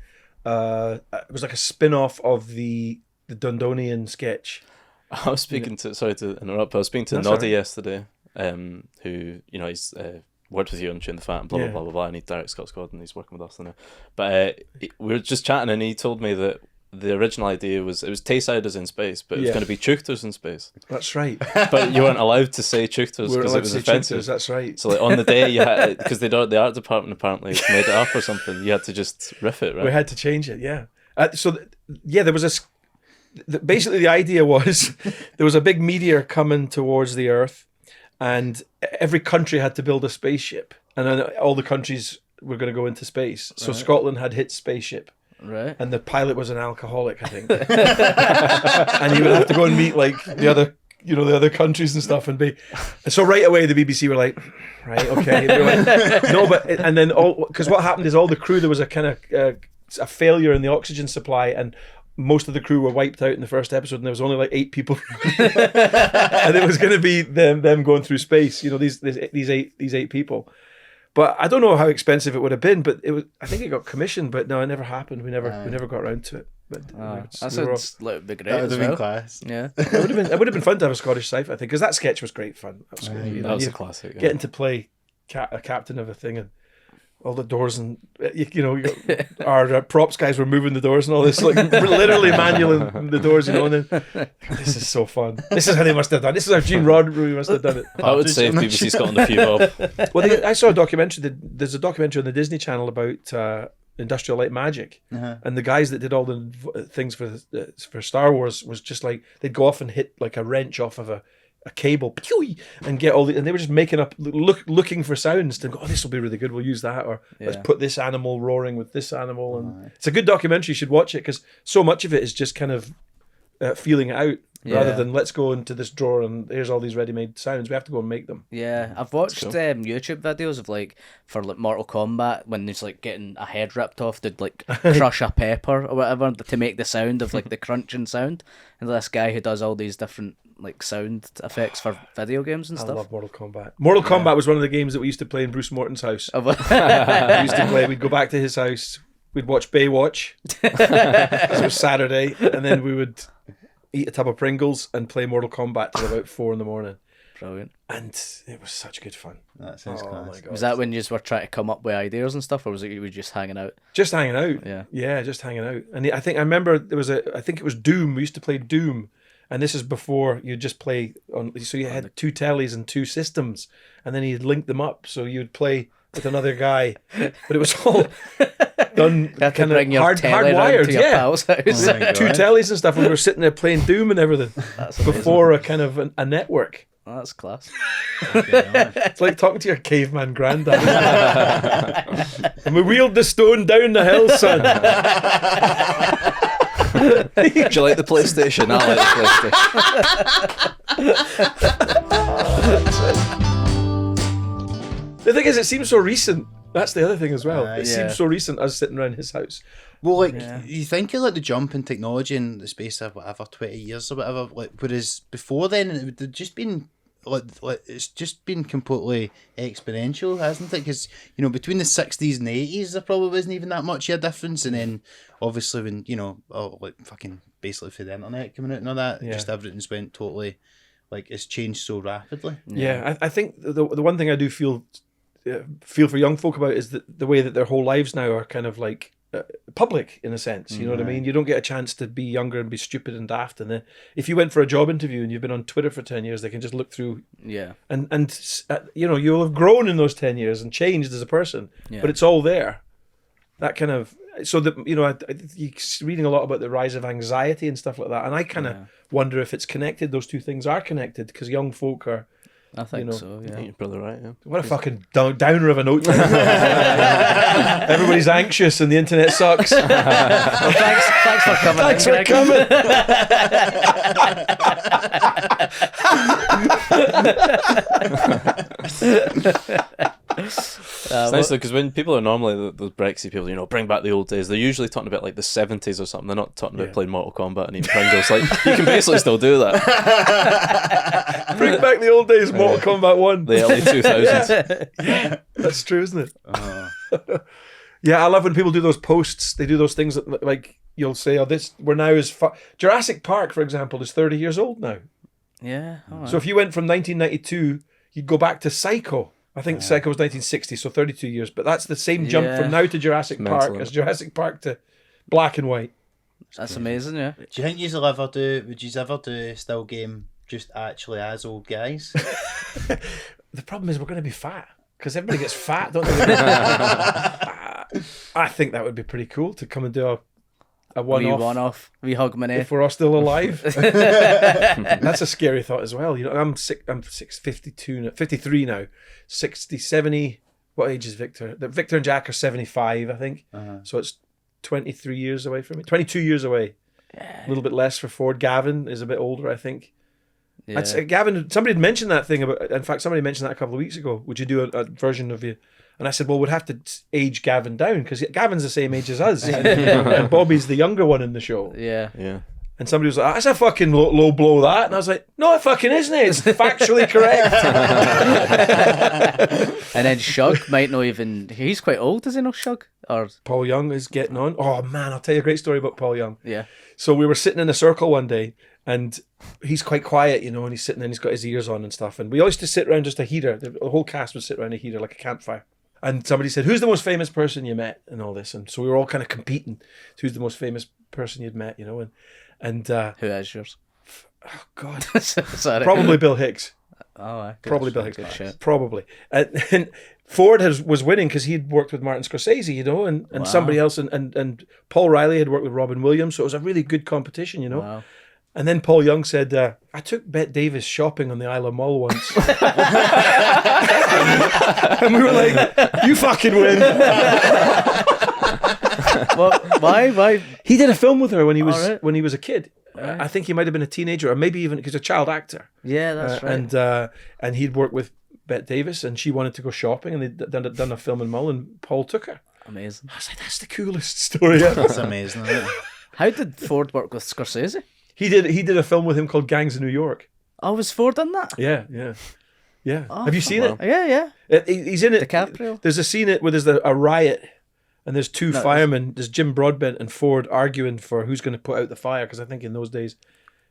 It was like a spin-off of the Dundonian sketch. I was speaking to, sorry to interrupt, but I was speaking to That's Noddy right. yesterday, who, you know, he's worked with you on Chewin the Fat and blah, blah, blah, blah, blah, and he directs Scott Squad and he's working with us now. But we were just chatting and he told me that the original idea was, it was Taysiders in space, but it was going to be Chuchters in space. That's right. But you weren't allowed to say Chuchters because it was offensive. Chuchters, that's right. So like on the day, you had, because the art department apparently made it up or something, you had to just riff it, right? We had to change it, yeah. There was basically the idea was there was a big meteor coming towards the Earth, and every country had to build a spaceship, and then all the countries were going to go into space. So Scotland had hit spaceship. Right. And the pilot was an alcoholic, I think. And he would have to go and meet like the other countries and stuff, and so right away the BBC were like, right, okay. They were like, no, but and then because what happened is all the crew, there was a kind of a failure in the oxygen supply, and most of the crew were wiped out in the first episode, and there was only like 8 people, and it was going to be them going through space. These 8 people. But I don't know how expensive it would have been, but it was. I think it got commissioned, but no, it never happened. We never got around to it. But that sounds like it'd be great. That would as have well. been class. Yeah, it would have been fun to have a Scottish Sci-Fi thing, because that sketch was great fun. That was, That was a classic. Yeah. Getting to play a captain of a thing, and all the doors, and our props guys were moving the doors and all this, like literally manualing the doors, and then this is so fun. This is how they must have done. This is how Gene Roddenberry must have done it. I would say BBC Scotland a few bob. Well, I saw a documentary. There's a documentary on the Disney Channel about Industrial Light Magic, and the guys that did all the things for Star Wars was just like they'd go off and hit like a wrench off of a cable, and get and they were just making up, looking for sounds to go, oh, this will be really good, we'll use that, or let's put this animal roaring with this animal, and it's a good documentary. You should watch it, because so much of it is just kind of feeling it out, rather than let's go into this drawer and here's all these ready-made sounds, we have to go and make them. I've watched YouTube videos of for Mortal Kombat, when there's like getting a head ripped off, they'd like crush a pepper or whatever to make the sound of like the crunching sound, and this guy who does all these different like sound effects for video games and stuff. I love Mortal Kombat. Mortal Kombat was one of the games that we used to play in Bruce Morton's house. We used to play. We'd go back to his house. We'd watch Baywatch. It was Saturday, and then we would eat a tub of Pringles and play Mortal Kombat till about 4 a.m. Brilliant. And it was such good fun. That sounds class. Was that when you just were trying to come up with ideas and stuff, or was it you were just hanging out? Just hanging out. Yeah, just hanging out. And I remember I think it was Doom. We used to play Doom. And this is before you just play on. So you had 2 tellies and 2 systems, and then you'd link them up. So you'd play with another guy, but it was all done kind of hardwired. Pal's house. 2 tellies and stuff, and we were sitting there playing Doom and everything before a kind of a network. Oh, that's class. It's like talking to your caveman granddad. And we wheeled the stone down the hill, son. Do you like the PlayStation? I like the PlayStation. The thing is, it seems so recent. That's the other thing as well. It seems so recent, us sitting around his house. Well, you think of like the jump in technology in the space of whatever 20 years or whatever, like whereas before then it would have just been like it's just been completely exponential, hasn't it? Because between the 60s and the 80s there probably wasn't even that much of a difference, and then obviously when like fucking basically for the internet coming out and all that, just everything's went totally, like, it's changed so rapidly. I think the one thing I do feel for young folk about is that the way that their whole lives now are kind of like public in a sense, you know what I mean? You don't get a chance to be younger and be stupid and daft, and if you went for a job interview and you've been on Twitter for 10 years, they can just look through and you'll have grown in those 10 years and changed as a person, but it's all there, that kind of, so that you're reading a lot about the rise of anxiety and stuff like that, and I kind of wonder if it's connected, those two things are connected, because young folk are, I think so, yeah. You're probably right, yeah. What a fucking downer of a note. Everybody's anxious and the internet sucks. Well, thanks for coming. Thanks for coming. It's nice though, because when people are normally the Brexit people, bring back the old days, they're usually talking about like the 70s or something. They're not talking about playing Mortal Kombat and eating Pringles. Like, you can basically still do that. Bring back the old days, Mortal Kombat 1. The early 2000s. Yeah, that's true, isn't it? Yeah, I love when people do those posts. They do those things that, like, you'll say, "Oh, we're now as far." Jurassic Park, for example, is 30 years old now. Yeah. Right. So if you went from 1992, you'd go back to Psycho. I think Psycho was 1960, so 32 years. But that's the same jump from now to Jurassic Park as Jurassic Park to black and white. That's amazing, yeah. Do you think would you ever do still game just actually as old guys? The problem is we're going to be fat, because everybody gets fat, don't they? I think that would be pretty cool to come and do one-off. We Hogmanay. If we're all still alive. That's a scary thought as well. You know, I'm 52 now, 53 now. 60, 70. What age is Victor? Victor and Jack are 75, I think. So it's 23 years away from me. 22 years away. A little bit less for Ford. Gavin is a bit older, I think. Yeah. Gavin, somebody had mentioned that thing about. In fact, somebody mentioned that a couple of weeks ago. Would you do a version of you? And I said, well, we'd have to age Gavin down because Gavin's the same age as us, and Bobby's the younger one in the show. Yeah. And somebody was like, that's a fucking low blow, that. And I was like, no, it fucking isn't. It's factually correct. And then Shug might not even. He's quite old, is he not, Shug? Or Paul Young is getting on. Oh man, I'll tell you a great story about Paul Young. yeah. So we were sitting in a circle one day, and he's quite quiet, you know, and he's sitting there and he's got his ears on and stuff. And we always used to sit around just a heater. The whole cast would sit around a heater like a campfire. And somebody said, who's the most famous person you met? And all this. And so we were all kind of competing to who's the most famous person you'd met, you know. And Who is yours? oh God, Sorry. probably Bill Hicks. Oh, aye. Probably Good Bill shit, Hicks. good shit. Probably. And Ford was winning because he'd worked with Martin Scorsese, you know, and Wow. somebody else. And Paul Riley had worked with Robin Williams. So it was a really good competition, you know. Wow. And then Paul Young said, I took Bette Davis shopping on the Isle of Mull once. And we were like, you fucking win. Well, why? He did a film with her when he was Alright. when he was a kid. Right. I think he might have been a teenager, or maybe even because he's a child actor. Yeah, that's right. And he'd worked with Bette Davis, and she wanted to go shopping, and they'd done a film in Mull, and Paul took her. Amazing. I was like, that's the coolest story ever. That's amazing, isn't it? How did Ford work with Scorsese? He did a film with him called Gangs of New York. Oh, was Ford in that? Yeah. Oh, Have you seen wow. Yeah. it? He's in it. DiCaprio? There's a scene where there's a riot, and there's two firemen. There's Jim Broadbent and Ford arguing for who's going to put out the fire, because I think in those days,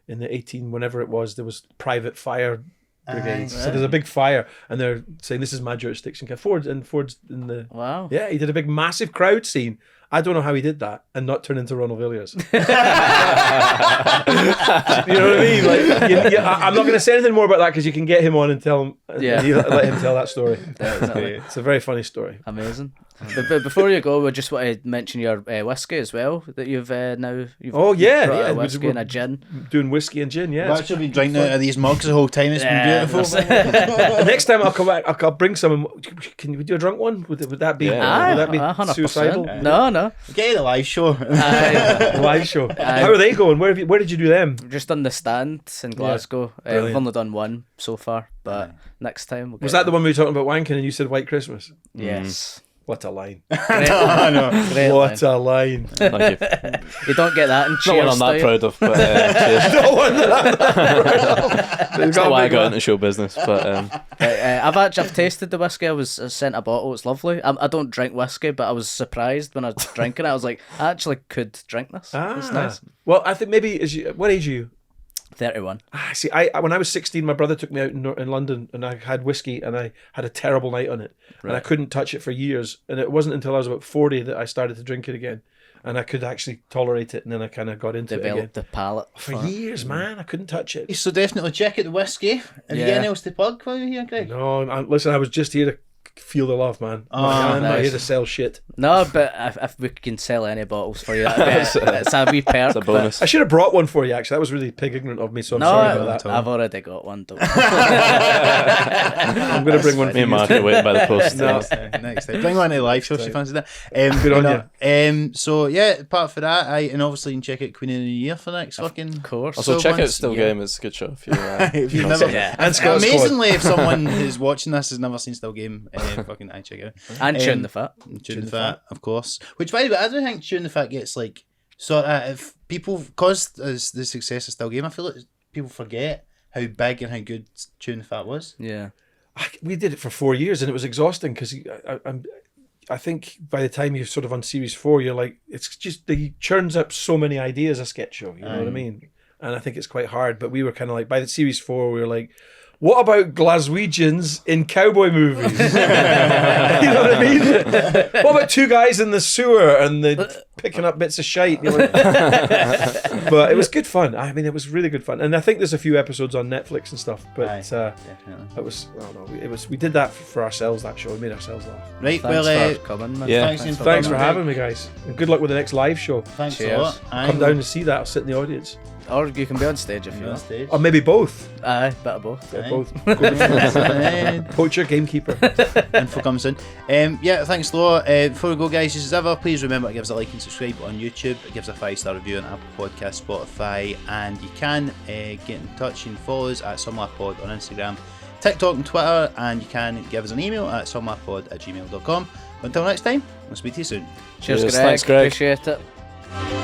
in the 18 whenever it was, there was private fire brigades. So there's a big fire, and they're saying this is my jurisdiction. Ford's in the Wow. yeah. He did a big massive crowd scene. I don't know how he did that and not turn into Ronald Villiers. You know what I mean? Like, I'm not going to say anything more about that because you can get him on and tell him. Yeah. And let him tell that story. Definitely. It's a very funny story. Amazing. But before you go, we just want to mention your whiskey as well, that you've now. Oh, yeah, brought out yeah. a whiskey and a gin. Doing whiskey and gin, yeah. I've actually been drinking out of these mugs the whole time. It's been beautiful. Next time I'll come back, I'll bring some. Can we do a drunk one? Would that be? Yeah. Would that be 100%. suicidal? No. Get you the live show. Live show. How are they going? Where did you do them? We've just done the stand in Glasgow. We've Brilliant. only done one so far, but next time we'll Was get that the one we were talking about wanking and you said White Christmas? Yes. What a line. Great, no. great What line. a line. Thank you. You don't get that in Not one Cheers. I'm that do you? proud of, but cheers. No wonder that. That's not why I got into show business, but I've tasted the whiskey. I was sent a bottle. It's lovely. I don't drink whiskey, but I was surprised when I was drinking it. I was like, I actually could drink this. It's nice. Well, I think maybe what age are you? 31. See, I when I was 16, my brother took me out in London, and I had whiskey, and I had a terrible night on it, and I couldn't touch it for years. And it wasn't until I was about 40 that I started to drink it again, and I could actually tolerate it. And then I kind of got into it again. Developed the palate. For years, man, I couldn't touch it. So definitely check out the whiskey. Have you Yeah. got anything else to plug while you're here, Greg? No, listen, I was just here to feel the love, man. I'm not nice. here to sell shit. No, but if we can sell any bottles for you, it's a wee perk. it's a bonus. I should have brought one for you, actually. That was really pig ignorant of me, so I'm No, sorry about that. I've already got one. Don't I'm going to bring one for Me and you. Mark are waiting by the post. No. Next time. Bring one to the live show if you fancy that. Good on So, yeah, apart from that, and obviously you can check out Queen of the New Year for the next fucking... Of course. Also, check out months. Still yeah. Game. It's a good show. If, If you've not never... seen it. And Scott Amazingly, if someone who's watching this has never seen Still Game, fucking I check it out. And Chewin the Fat. Chewin the Fat, of course. Which, by the way, I don't think Chewin the Fat gets like sort of if people because as the success of Still Game, I feel like people forget how big and how good Chewin the Fat was. Yeah. We did it for 4 years, and it was exhausting because I think by the time you're sort of on series 4, you're like, it's just he churns up so many ideas a sketch show. You know what I mean? And I think it's quite hard. But we were kind of like by the series 4, we were like, what about Glaswegians in cowboy movies? You know what I mean? What about two guys in the sewer and they picking up bits of shite? You know? But it was good fun. I mean, it was really good fun. And I think there's a few episodes on Netflix and stuff. But definitely. it was, I don't know, it was. We did that for ourselves. That show, we made ourselves laugh. Right, Thanks for coming, man. Yeah. Thanks for having me, guys. And good luck with the next live show. Thanks Cheers. a lot. Come down and see that. I'll sit in the audience. Or you can be on stage if you on want. stage. Or maybe both. Aye, bit of both. Yeah, Aye. both. Aye. Poacher, gamekeeper. Info comes in. Yeah, thanks a lot. Before we go, guys, just as ever, please remember to give us a like and subscribe on YouTube. It gives a 5-star review on Apple Podcasts, Spotify, and you can get in touch and follow us at SomelaugHPod on Instagram, TikTok, and Twitter, and you can give us an email at somelaugHPod@gmail.com. Until next time, we'll speak to you soon. Cheers, Cheers, Greg. thanks, Greg. Appreciate it.